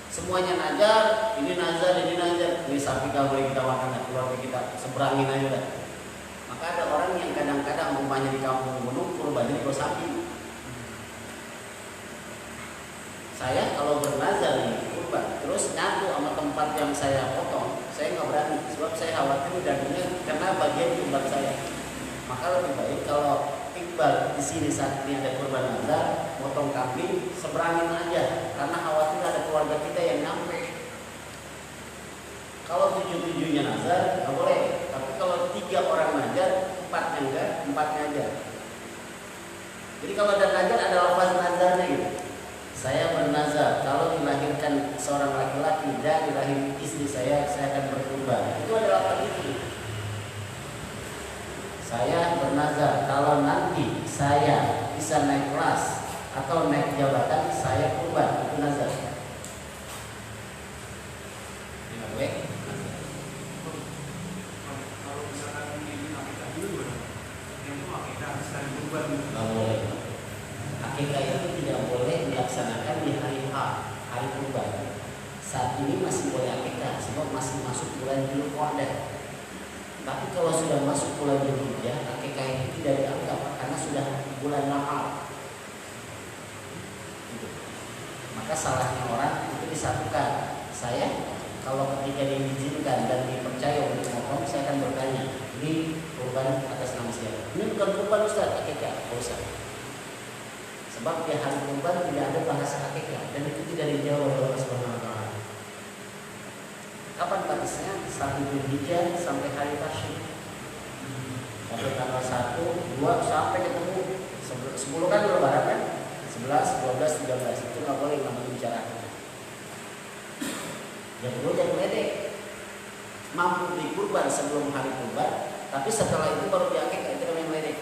Semuanya nazar, ini nazar, ini nazar. Ini sapi nggak boleh kita makan, keluarga kita seberangin aja dah. Maka ada orang yang kadang-kadang rumahnya di kampung gunung, kurbannya di sapi. Saya kalau bernazar nih kurban, terus nyatu sama tempat yang saya potong, saya nggak berani, sebab saya khawatir dagingnya karena bagian kurban saya. Maka lebih baik kalau Iqbal di sini saat ini ada kurban nazar, potong kambing, seberangin aja, karena khawatir ada keluarga kita yang nyampe. Kalau 7-7-nya nazar nggak boleh, tapi kalau 3 orang nazar, 4-nya enggak, 4-nya aja. Jadi kalau ada nazar ada lafaz nazarnya gitu. Saya bernazar kalau dilahirkan melahirkan seorang laki-laki dari rahim istri saya akan berkurban. Itu adalah penipu. Saya bernazar kalau nanti saya bisa naik kelas atau naik jabatan, saya kurban. Itu nazar. Tidak boleh. Kalau misalkan ini akikah dulu, yang itu akikah sekali kurban. Tidak boleh. Akikah itu tidak boleh dilaksanakan di hari H, hari kurban. Saat ini masih boleh akikah sebab masih masuk bulan Dzulqa'dah. Tapi kalau sudah masuk bulan Dzulhijjah, akikah itu tidak dianggap karena sudah bulan Nahar. Gitu. Maka salahnya orang itu disatukan. Saya kalau ketika diizinkan dan dipercaya untuk memotong, saya akan bertanya, ini kurban atas nama siapa? Ini bukan kurban Ustaz, akikah. Oh, Ustaz. Sebab di hari kurban tidak ada bahasa akikah dan itu tidak dijawab oleh Allah Subhanahu wa taala. Kapan batasnya? 1 Dzulhijjah sampai hari Tasyrik. Sampai tanggal 1, 2 sampai ketemu 10 kan lebaran kan? 11, 12, 13 itu nggak boleh namanya bicara akikah. Yang perlu jangan ledek. Mampu dikurban sebelum hari kurban, tapi setelah itu baru diakikah, itu namanya ledek.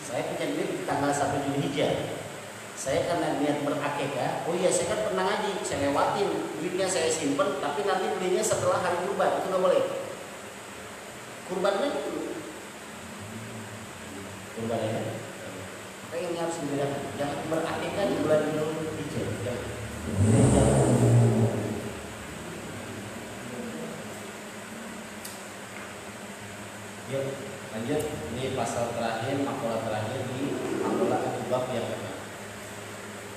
Saya punya duit tanggal 1 Dzulhijjah. Saya karena niat berakikah, oh iya saya kan pernah ngaji, saya lewatin, duitnya saya simpen, tapi nanti belinya setelah hari kurban, itu nggak boleh. Kurbannya itu, kurbannya. Maka ini harus dibedakan. Jangan berakikah di bulan Dzulhijjah. Yuk lanjut, ini pasal terakhir, makalah terakhir di makalah bab yang kedua.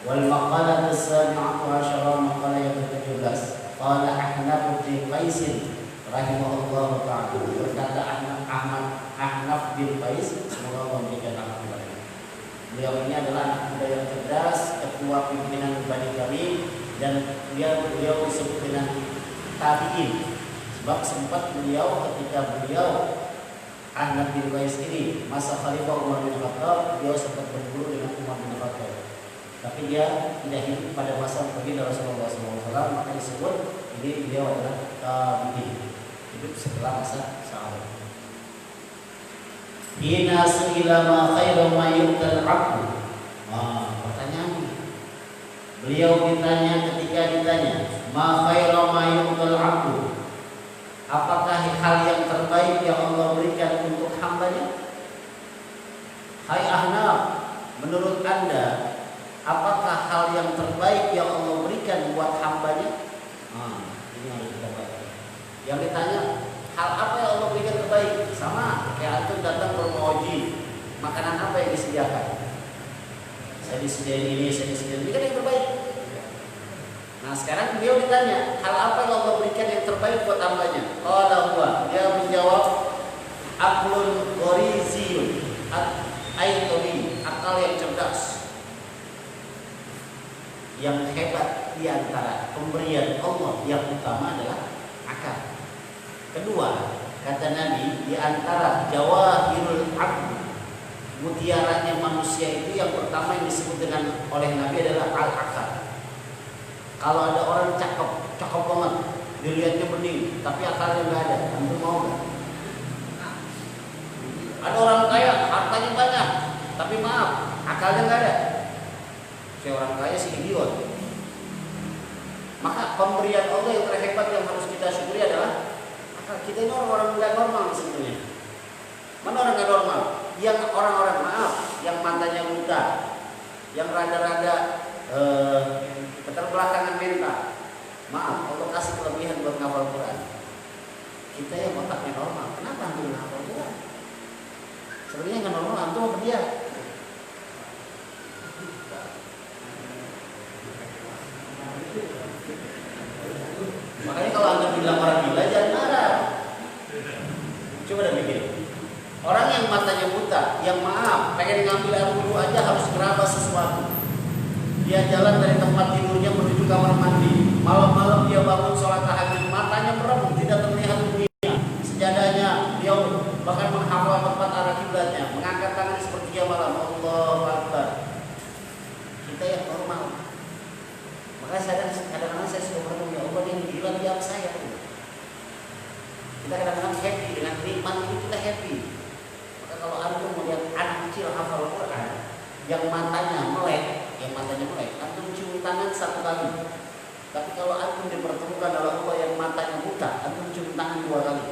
Wal maqalah as-sabi'atu asyara, maqalah yang ke-17. Qala Ahnaf bin Qais rahimahullah ta'ala. Berkata Ahnaf bin Qais, semoga Allah memberikan rahmat kepadanya. Beliau ini adalah anak muda yang cerdas, ketua pimpinan Bani Tamim, dan beliau disebut dengan tabi'in. Sebab sempat ketika beliau Ahnaf bin Qais ini masa Khalifah Umar bin Khattab, beliau sempat berguru dengan Umar bin Khattab. Tapi dia tidak hidup pada masa baginda Rasulullah SAW, maka disebut ini beliau adalah tabi'in, hidup setelah masa sahabat. Hina su'ila ma khairu ma yu'tal 'abdu. Pertanyaan. Beliau ketika ditanya, ma khairu ma yu'tal 'abdu. Apakah hal yang terbaik yang Allah berikan untuk hambanya? Hai Ahnaf, menurut Anda apakah hal yang terbaik yang Allah berikan buat hambanya? Ini harus kita baca. Yang ditanya, hal apa yang Allah berikan terbaik? Sama kayak antum datang ke rumah Oji, makanan apa yang disediakan? Saya disediain ini, saya disediain ini, kan yang terbaik. Nah sekarang beliau ditanya, hal apa yang Allah berikan yang terbaik buat hambanya? Qala huwa, dia menjawab, aqlun ghoriziyun, aitobi, akal yang cerdas. Yang hebat di antara pemberian Allah yang utama adalah akal. Kedua, kata Nabi, di antara jawahirul abd, mutiaranya manusia itu yang pertama yang disebut dengan oleh Nabi adalah al-akal. Kalau ada orang cakep banget, dilihatnya bening, tapi akalnya nggak ada, antum mau nggak? Ada orang kaya, hartanya banyak, tapi maaf, akalnya nggak ada. Kayak orang kaya si idiot. Maka pemberian Allah yang terhebat yang harus kita syukuri adalah akal. Kita ini orang-orang nggak normal sebetulnya. Mana orang nggak normal? Yang orang-orang maaf, yang matanya buta, yang rada-rada keterbelakangan mental. Maaf, Allah kasih kelebihan buat ngapal Quran. Kita yang otaknya normal, kenapa antum ngapal Quran? Sebenarnya nggak normal, antum apa dia? Makanya kalau anda bilang orang gila jangan marah. Coba dah pikir. Orang yang matanya buta, yang maaf, pengen ngambil air wudhu aja harus ngeraba sesuatu. Dia jalan dari tempat tidurnya menuju kamar mandi. Malam-malam dia bangun sholat tahajud, matanya merem, tidak terlihat dunia. Sejadahnya dia bahkan menghafal tempat arah kiblatnya, mengangkat tangan sepertiga malam. Allahu Akbar. Kita yang normal. Makanya saya Kita kadang-kadang happy dengan nikmat itu, kita happy. Maka kalau antum melihat anak kecil hafal Quran yang matanya melek, antum cium tangan 1 kali. Tapi kalau antum dipertemukan oleh Allah yang matanya buta, antum cium tangan 2 kali.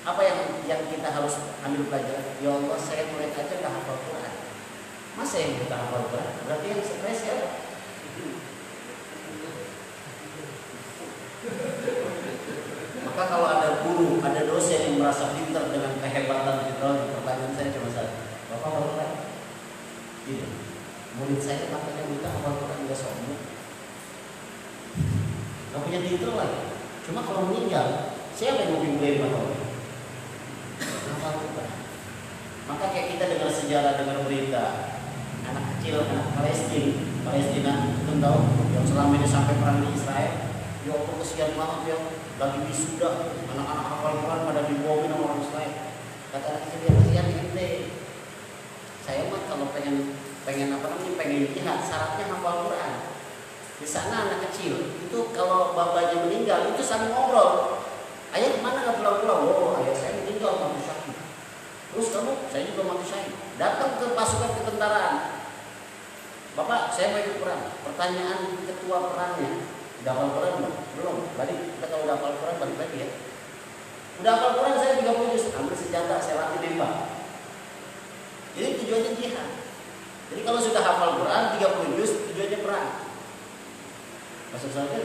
Apa yang kita harus ambil pelajaran? Ya Allah, saya melek aja nggak hafal Quran. Masa yang buta hafal Quran? Berarti yang stres ya. Maka kalau ada guru, ada dosen yang merasa pintar dengan kehebatan fitrah, pertanyaan saya cuma satu, Bapak hafal Quran? Gitu. Murid saya matanya buta hafal Quran, nggak sombong, nggak punya titel lagi. Cuma kalau meninggal, siapa yang mau diklaim hafal Quran? Maka kayak kita dengar sejarah, dengar berita anak kecil, anak Palestina, itu tahu yang selama ini sampai perang di Israel. Ya Allah, kesian banget ya, lagi wisuda, anak-anak hafal Quran pada dibomin sama orang Israel. Kata anak kecil, ya kesian ente. Saya mah kalau pengen jihad, syaratnya hafal Quran. Di sana anak kecil itu kalau bapaknya meninggal itu saling ngobrol. Ayah kemana nggak pulang-pulang? Oh, ayah saya meninggal mati syahid. Terus kamu? Saya juga mati syahid. Datang ke pasukan ketentaraan. Bapak, saya mau ikut perang. Pertanyaan ketua perangnya, udah hafal Quran belum? Belum. Balik. Kita kalau udah hafal Quran balik lagi ya. Udah hafal Quran saya 30 juz. Ambil senjata, saya latih nembak. Jadi tujuannya jihad. Jadi kalau sudah hafal Quran 30 juz, tujuannya perang. Masuk surga?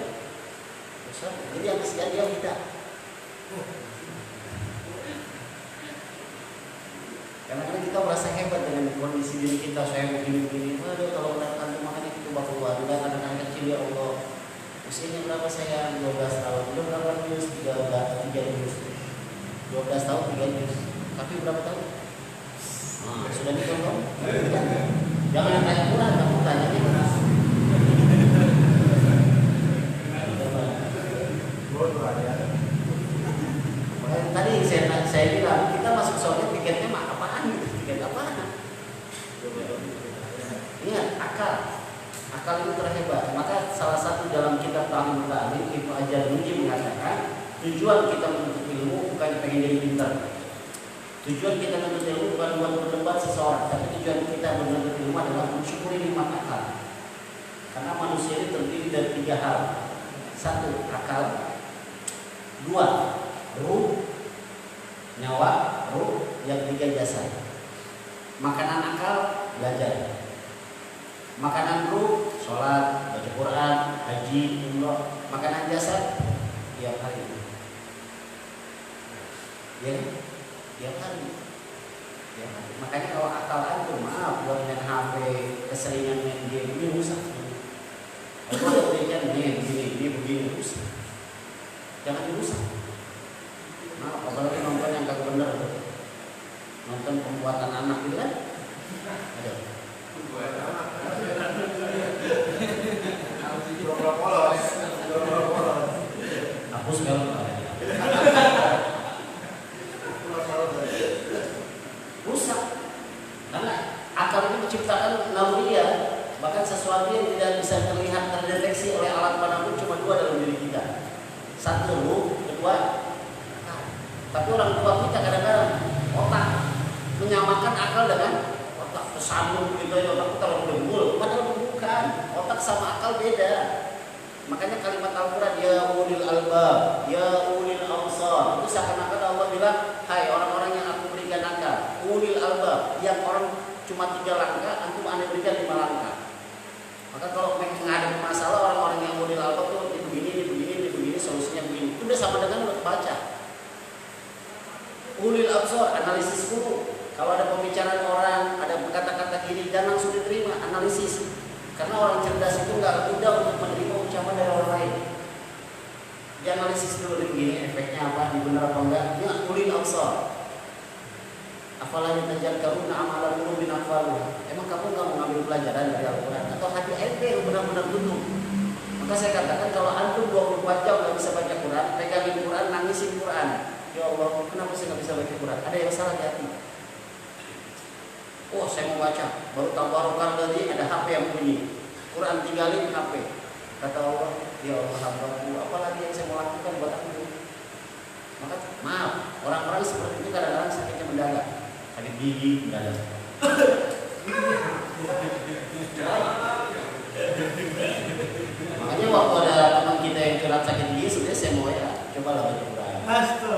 Jadi yang kesian dia kita. Karena kita merasa hebat dengan kondisi diri kita. Saya begini-begini. Aduh, kalau melihat antum makan itu baku waduh, anak-anak kecil ya Allah. Usianya berapa saya? 12 tahun. Belum berapa juz? 3 juz. 12 tahun 3 juz. Tapi berapa tahun? Nah, sudah nikah dong? Jangan tanya Quran, kamu tanya nih. Tadi saya bilang kita masuk surga tiketnya mah apaan gitu? Tiket apaan? Ingat, akal itu terhebat. Maka salah satu dalam kitab Ta'lim Ta'lim, Ibnu Al-Jarnuji mengatakan tujuan kita menuntut ilmu bukan pengen jadi pintar. Tujuan kita menuntut ilmu bukan buat berdebat seseorang, tapi tujuan kita menuntut ilmu adalah mensyukuri nikmat akal. Karena manusia ini terdiri dari 3 hal. 1, akal. 2, ruh, nyawa, ruh. Yang 3, jasad. Makanan akal, belajar. Makanan ruh, sholat, baca Quran, haji, umrah. Makanan jasad, tiap hari. Ya, tiap hari. Makanya kalau akal antum, maaf, buat main HP, keseringan main game, ini rusak. Kalau ada berikan begini rusak. Jangan dirusak. Maaf, apalagi nonton yang kagak bener, nonton pembuatan anak gitu kan? Ada. Hapus kalau rusak. Karena akal itu diciptakan naluriah, bahkan sesuatu yang tidak bisa terlihat terdeteksi oleh alat manapun cuma 2 dalam diri kita. 1, ruh, 2, akal. Tapi orang tua kita kadang-kadang otak menyamakan akal dengan otak, kesambung gitu ya, otak kita lebih dengkul, padahal bukan. Otak sama akal beda. Makanya kalimat Al-Quran, ya ulil albab, ya ulil absar, itu seakan-akan Allah bilang, hai orang-orang yang aku berikan akal, ulil albab, yang orang cuma 3 langkah, antum anda berikan 5 langkah. Maka kalau menghadapi masalah, orang-orang yang ulil albab tuh ini begini, solusinya begini, itu udah sama dengan udah baca. Ulil absar, analisis dulu. Kalau ada pembicaraan orang, ada kata-kata gini, jangan langsung diterima, analisis. Karena orang cerdas itu nggak mudah untuk menerima ucapan dari orang lain. Dia analisis dulu begini, efeknya apa, benar apa enggak. Ya, ulil absar. Afala yatadzakkaruna amalan qulubin aqfaluha. Emang kamu nggak mengambil pelajaran dari Al-Quran atau hati ente yang benar-benar tutup? Maka saya katakan kalau antum 24 jam nggak bisa baca Quran, pegangin Quran, nangisin Quran. Ya Allah, kenapa saya nggak bisa baca Quran? Ada yang salah di hati. Oh, saya mau baca, baru tabarokah tadi ada HP yang bunyi. Quran tinggalin HP. Kata Allah, ya Allah hambaku, apalagi yang saya mau lakukan buat aku? gigi enggak ada. Makanya waktu ada teman kita yang curhat sakit gigi, sebenarnya saya mau ya coba lah baca Quran. Astaga.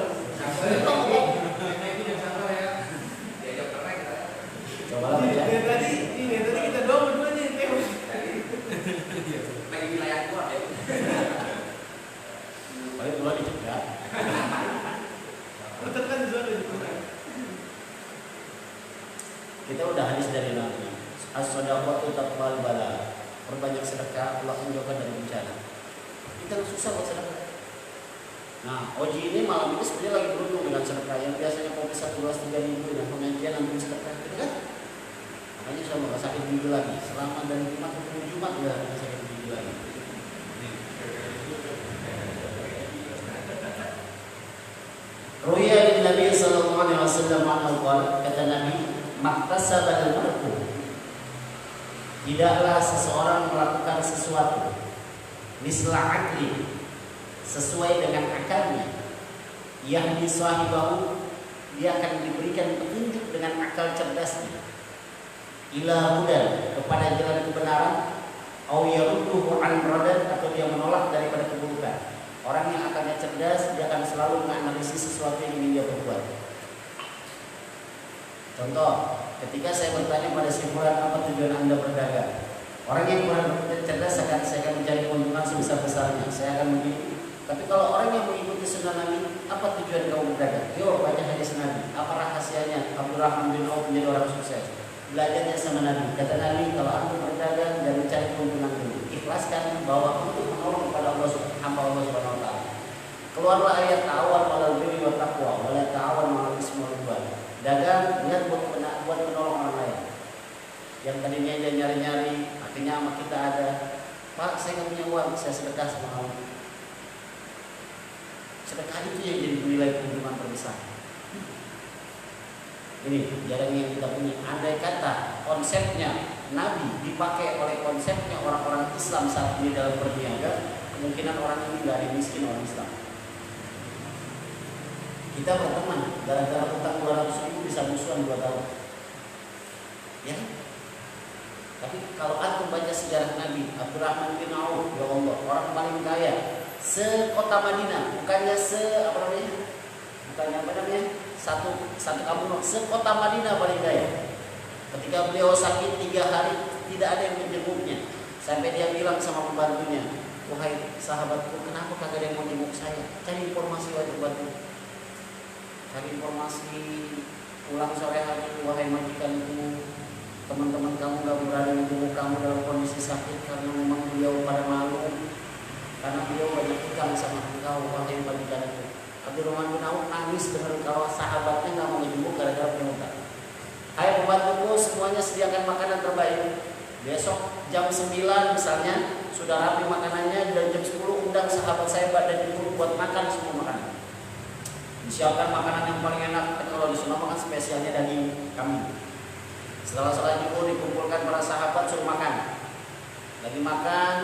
Coba lah baca. Tadi kita doang berdua nih, Teo. Lagi wilayah gua ya. Paling dulu dicegah. Tekan di sana juga. Kita udah hadis dari Nabi. As-shadaqatu taqbal bala. Perbanyak sedekah, Allah menjauhkan dari bencana. Kita susah buat sedekah. Nah, Oji ini malam ini sebenarnya lagi beruntung dengan sedekah yang biasanya kopi 1, 2, 3 ribu dan pengajian ambil sedekah, gitu kan? Makanya saya mau sakit gigi lagi. Selama dari Jumat ke Jumat udah sakit gigi lagi. Ruya bin Nabi sallallahu alaihi wasallam kata Nabi, maktasabal mar'u. Tidaklah seseorang melakukan sesuatu misla akli, sesuai dengan akalnya. Yahdi sahibahu, dia akan diberikan petunjuk dengan akal cerdasnya. Ila hudan, kepada jalan kebenaran. Au yarudduhu an radan, atau dia menolak daripada keburukan. Orang yang akalnya cerdas, dia akan selalu menganalisis sesuatu yang ingin dia perbuat. Contoh, ketika saya bertanya pada si fulan, apa tujuan Anda berdagang? Orang yang kurang cerdas saya akan mencari keuntungan sebesar-besarnya. Saya akan begini. Tapi kalau orang yang mengikuti sunnah Nabi, apa tujuan kamu berdagang? Yuk baca hadis Nabi. Apa rahasianya? Abdurrahman bin Auf menjadi orang sukses. Belajarnya sama Nabi. Kata Nabi, kalau antum berdagang dan mencari keuntungan dulu, ikhlaskan bahwa untuk menolong kepada Allah Subhanahu wa taala. Keluarlah ayat ta'awan 'alal birri wat taqwa wa la ta'awan 'alal ismi wal 'udwan. Dagang niat buat menolong orang lain. Yang tadinya dia nyari-nyari, akhirnya sama kita ada, Pak, saya nggak punya uang, saya sedekah sama kamu. Sedekah itu yang jadi nilai keuntungan terbesar. Ini jarang yang kita punya. Andai kata konsepnya Nabi dipakai oleh konsepnya orang-orang Islam saat ini dalam berniaga, kemungkinan orang ini nggak ada miskin orang Islam. Kita berteman gara-gara utang 200.000 bisa musuhan 2 tahun. Ya. Tapi kalau antum baca sejarah Nabi, Abdurrahman bin Auf, ya Allah, orang paling kaya se-kota Madinah, bukannya satu kampung, se-kota Madinah paling kaya. Ketika beliau sakit 3 hari, tidak ada yang menjenguknya. Sampai dia bilang sama pembantunya, wahai sahabatku, kenapa kagak ada yang mau jenguk saya? Cari informasi wahai pembantu. Cari informasi, pulang sore hari, wahai majikanku, teman-teman kamu gak berani menjenguk kamu dalam kondisi sakit karena memang beliau pada malu, karena beliau banyak utang sama engkau, wahai majikanku. Abdurrahman bin Auf nangis dengan kalau sahabatnya gak mau menjenguk gara-gara punya utang. Hai pembantuku, semuanya sediakan makanan terbaik. Besok jam 9 misalnya sudah rapi makanannya, dan jam 10 undang sahabat saya pada jemput buat makan semua makanan. Disiapkan makanan yang paling enak, kalau di sana makan spesialnya daging kambing. Setelah sholat Jumat dikumpulkan para sahabat suruh makan. Lagi makan,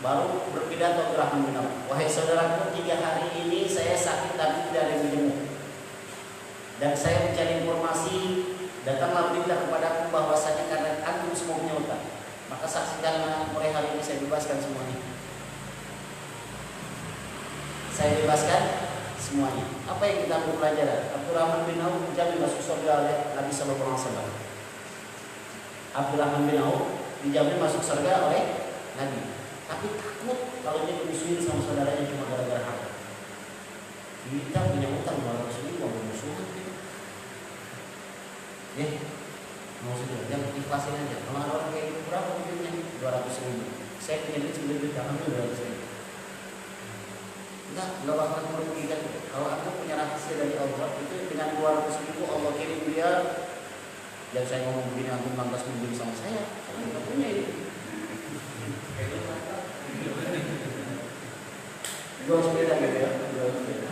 baru berpidato Abdurrahman bin Auf. Wahai saudaraku, 3 hari ini saya sakit tapi tidak ada yang menjenguk. Dan saya mencari informasi, datanglah berita kepadaku bahwasanya karena antum semua punya utang. Maka saksikanlah, mulai hari ini saya bebaskan semuanya. Saya bebaskan semuanya. Apa yang kita ambil pelajaran? Abdurrahman bin Auf dijamin masuk surga oleh Nabi sallallahu alaihi wasallam. Abdurrahman bin Auf dijamin masuk surga oleh Nabi. Tapi takut kalau dia dimusuhin sama saudaranya cuma gara-gara harta. Kita punya utang 200.000 mau musuhan. Ya, mau sudah, jangan ikhlasin aja. Kalau ada orang kayak gitu berapa duitnya? 200.000. Saya punya duit 9 juta, ambil 200.000. Enggak bakal merugikan. Kalau Anda punya rahasia dari Allah, itu dengan 200.000 Allah kirim dia. Dan saya ngomong begini, antum lantas membeli sama saya, karena nggak punya ini. Jual sepeda gitu ya, jual sepeda.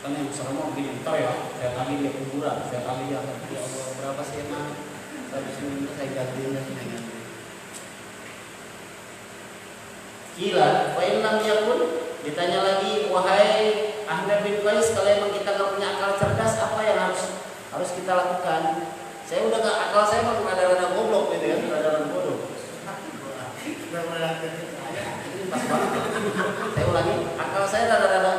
Kan yang serem mau begini, ntar ya, saya kali dia kuburan, saya kali dia, ya Allah, berapa sih emang? Saya bisa minta saya ganti. Kila, wa in lam yakun, ditanya lagi, wahai Ahmad bin Qais, kalau emang kita nggak punya akal cerdas, apa yang harus kita lakukan? Saya udah nggak, akal saya mah rada-rada goblok gitu ya, rada-rada bodoh. Ini pas banget. Saya ulangi, akal saya rada-rada.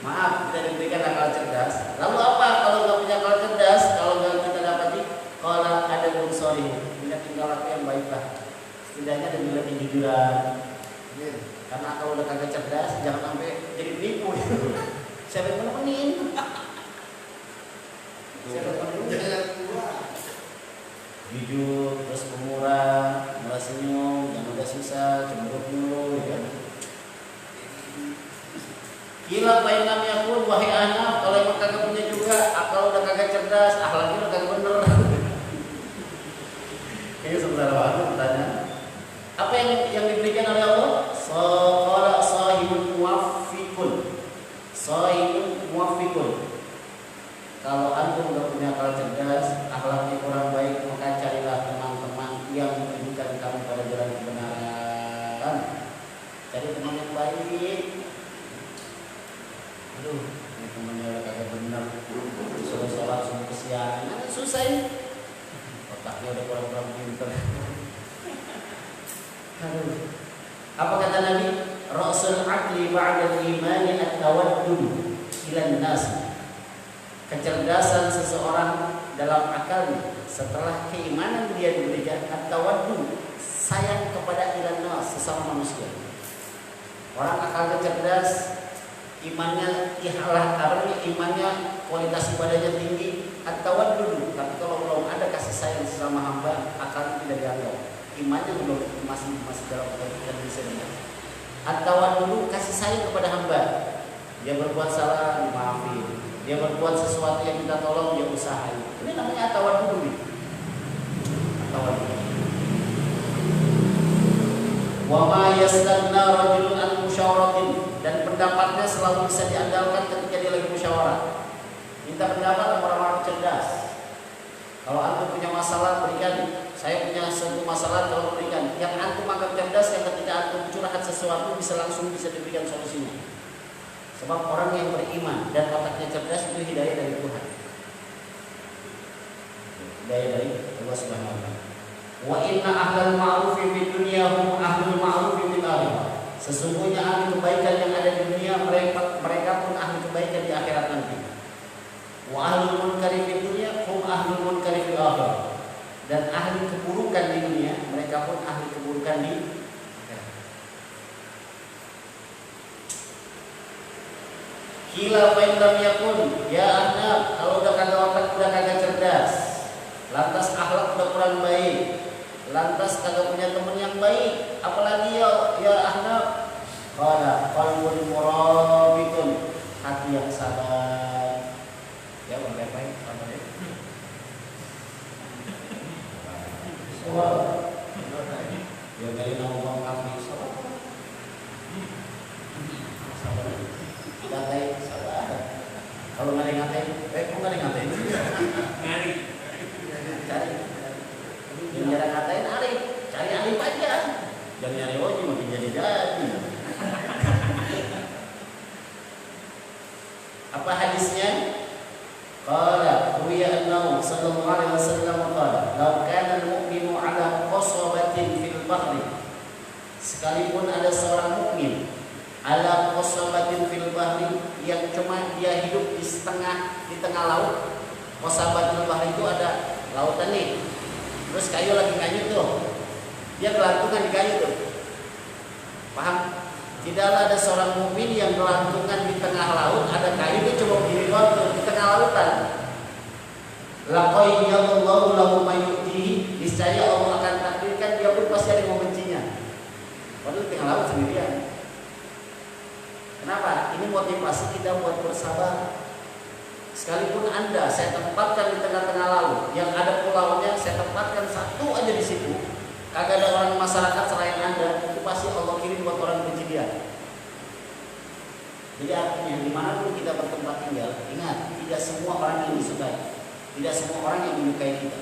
Maaf, tidak diberikan akal cerdas. Lalu apa kalau nggak punya akal cerdas? Kalau nggak kita dapati, kalau ada sorry, punya tingkah laku yang baiklah. Setidaknya ada nilai kejujuran. Karena kalau udah kagak cerdas, jangan sampai jadi penipu. Siapa yang menemenin? Siapa yang menemenin? Jujur, terus pemurah, murah senyum, jangan mudah susah, cemberut dulu, ya. Gila painam yakun, wahai anak, kalau emang kagak punya juga, akal udah kagak cerdas, akhlaknya udah kagak bener. Ini sebentar waktu bertanya. Apa yang diberikan oleh Allah? Sahibun muwaffiqun. Sahibun muwaffiqun. Kalau antum nggak punya akal cerdas, akhlaknya kurang baik, maka carilah teman-teman yang menunjukkan kamu pada jalan kebenaran. Cari teman yang baik. Aduh, ini temannya udah kagak benar. Suruh sholat, suruh kesianan, nah, susah ini. Otaknya udah kurang-kurang pinter. Aduh. Apa kata Nabi? Rasul aqli ba'da imani at-tawaddud ilan nas. Kecerdasan seseorang dalam akalnya setelah keimanan dia diberikan at-tawaddud, sayang kepada ilan nas, sesama manusia. Orang akal cerdas, imannya imannya kualitas ibadahnya tinggi, at-tawaddud, tapi kalau belum ada kasih sayang sesama hamba, akalnya tidak dianggap. Imannya belum masih dalam kebaikan bisa dengar. At-tawaddud, kasih sayang kepada hamba. Dia berbuat salah, dimaafin. Dia berbuat sesuatu yang kita tolong, dia usahain. Ini namanya at-tawaddud. At-tawaddud. Wa ma yastanna rajulun an musyawaratin, dan pendapatnya selalu bisa diandalkan ketika dia lagi musyawarah. Minta pendapat sama orang-orang cerdas. Kalau antum punya masalah, berikan. Saya punya satu masalah, kalau berikan. Yang antum anggap cerdas, yang ketika antum curhat sesuatu bisa langsung diberikan solusinya. Sebab orang yang beriman dan otaknya cerdas itu hidayah dari Tuhan. Hidayah dari Allah Subhanahu wa taala. Wa inna ahlal ma'rufi fid dunya hum ahlul ma'rufi fil akhirah. Sesungguhnya ahli kebaikan yang ada di dunia, mereka pun ahli kebaikan di akhirat nanti. Wa ahlul munkari fid dunya hum ahlul munkari fil akhirah. Dan ahli keburukan di dunia, mereka pun ahli keburukan di akhirat. Kila fa in lam yakun, ya anak, kalau udah kagak otak, udah kagak cerdas, lantas akhlak udah kurang baik, lantas kagak punya teman yang baik, apalagi ya anak, qala qalbun murabitun, hati yang sabar. Ya boleh baik, apa ya? Sabar. Ya dari nama kami sabar. Sabar. Ngatain sabar. Kalau nggak ada ngatain, kok nggak ada ngatain? Ngari. Cari. Yang jarang ngatain Arif, cari Arif aja. Jangan nyari Oji makin jadi. Apa hadisnya? Qala ruwiya annahu sallallahu alaihi wasallam qala law kana al-mu'minu ala qasabatin fil bahri, sekalipun ada seorang mukmin ala qasabatin fil bahri, yang cuma dia hidup di tengah laut. Qasabatul bahri itu ada lautan nih, terus kayu lagi nganyut tuh, dia gelantungan di kayu tuh, paham? Tidaklah ada seorang mukmin yang gelantungan di tengah laut, ada kayu dia coba berdiri tuh di tengah lautan. Laqad yallahu lahu mayyuti, niscaya Allah akan takdirkan dia pun pasti ada yang membencinya. Padahal di tengah laut sendirian. Kenapa? Ini motivasi kita buat bersabar. Sekalipun Anda saya tempatkan di tengah-tengah laut, yang ada pulaunya saya tempatkan satu aja di situ, kagak ada orang masyarakat selain Anda, itu pasti Allah kirim buat orang benci dia. Jadi artinya dimanapun kita bertempat tinggal, ingat, tidak semua orang yang disukai, tidak semua orang yang menyukai kita.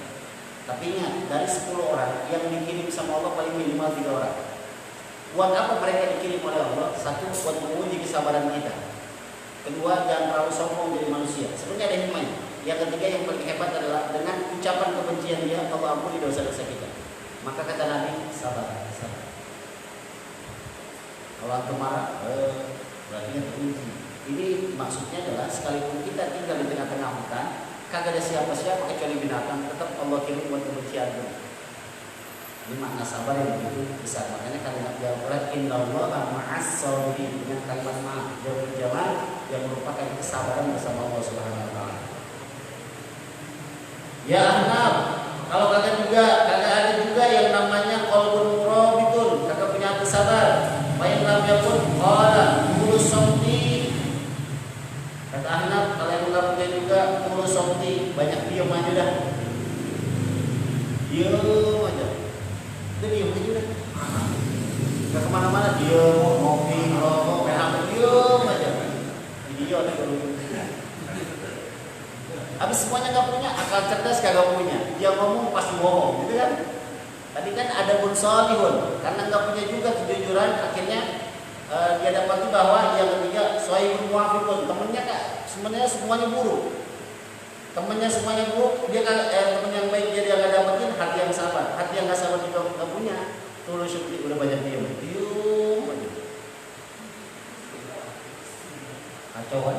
Tapi ingat, dari 10 orang yang dikirim sama Allah paling minimal 3 orang. Buat apa mereka dikirim oleh Allah? Satu, buat menguji kesabaran kita. Kedua, jangan terlalu sombong jadi manusia. Sebenarnya ada hikmahnya. Yang ketiga yang paling hebat adalah dengan ucapan kebencian dia, Allah ampuni dosa-dosa kita. Maka kata Nabi, sabar, sabar. Kalau antum marah, berarti kan teruji. Ini maksudnya adalah sekalipun kita tinggal di tengah-tengah hutan, kagak ada siapa-siapa kecuali binatang, tetap Allah kirim buat kebencian pun. Ini makna sabar yang begitu besar. Makanya kalimat Al-Quran innallaha ma'as-sabirin, dengan kalimat maaf jauh berjalan yang merupakan kesabaran bersama Allah Subhanahu wa taala. Ya Ahnaf, kalau kagak ada juga yang namanya qalbun murabitun, kagak punya hati sabar. Fa in lam yakun qala mulus somti. Kata Ahnaf, kalau yang enggak punya juga mulus somti, banyak diam aja dah. Diam aja. Udah diam aja udah. Gak kemana-mana, diam, ngopi, ngerokok, main HP, diam aja. Idiot kalau habis semuanya nggak punya, akal cerdas kagak punya. Dia ngomong pasti bohong, gitu kan? Tadi kan ada bun solihun, karena nggak punya juga kejujuran, akhirnya dia dapati bahwa yang ketiga sohibun muafikun, temennya kak sebenarnya semuanya buruk. Temennya semuanya buruk, dia temen yang baik dia nggak dapetin, hati yang sabar, hati yang nggak sabar juga nggak punya. Tulus syukri udah banyak diam aja. Kacau kan?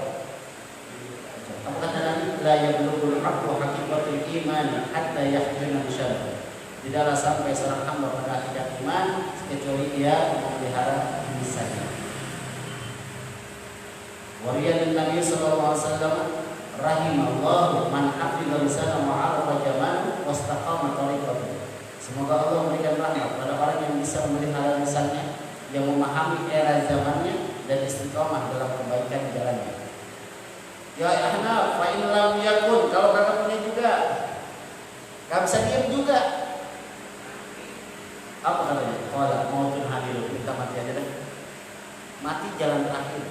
Apa kata Nabi? La yablughul haqqu haqiqatul iman hatta yahjuna syarr. Tidaklah sampai seorang hamba pada hakikat iman kecuali dia memelihara lisannya. Wa riyadun Nabi sallallahu alaihi wasallam rahimallahu man hafidha lisanahu wa 'arafa jama'ahu wastaqama tariqatuhu. Semoga Allah memberikan rahmat pada orang yang bisa memelihara lisannya, yang memahami era zamannya dan istiqamah dalam kebaikan jalannya. Ya Ahnaf, fa in lam yakun, kalau kakak punya juga, gak bisa diam juga. Apa katanya? Qala mautun hadir, kita mati aja deh. Mati jalan terakhir.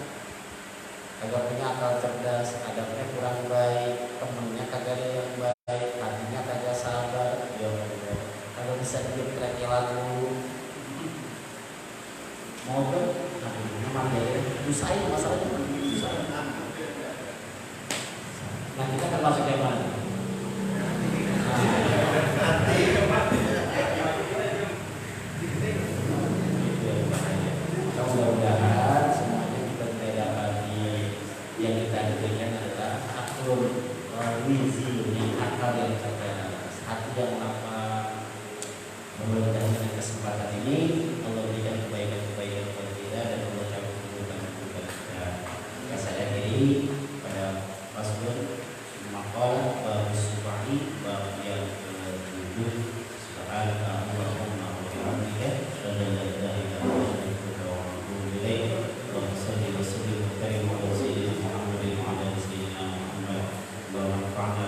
Kagak punya akal cerdas, adabnya kurang baik, temennya kagak ada yang baik, hatinya kagak sabar, ya kagak bisa diam teriak lagu. Mautun hadir, mati aja deh. Usahain masalahnya, usahain. Nah kita kan masuk yang mana? Mudah-mudahan semuanya kita tidak dapati yang kita diberikan adalah aklun wizi, akal yang cerdas, hati yang lapang. Mudah-mudahan dengan kesempatan ini Allah berikan kebaikan-kebaikan kepada kita dan Allah cabut keburukan-keburukan kita. Saya akhiri pada Rasul maqalah bab sufahi bab yang ke-7. Subhanallah Allahumma wa bihamdika asyhadu an la ilaha illa anta astaghfiruka wa atubu ilaik. Allahumma shalli wa sallim wa barik ala sayyidina Muhammadin wa ala sayyidina Muhammad wa nafa'na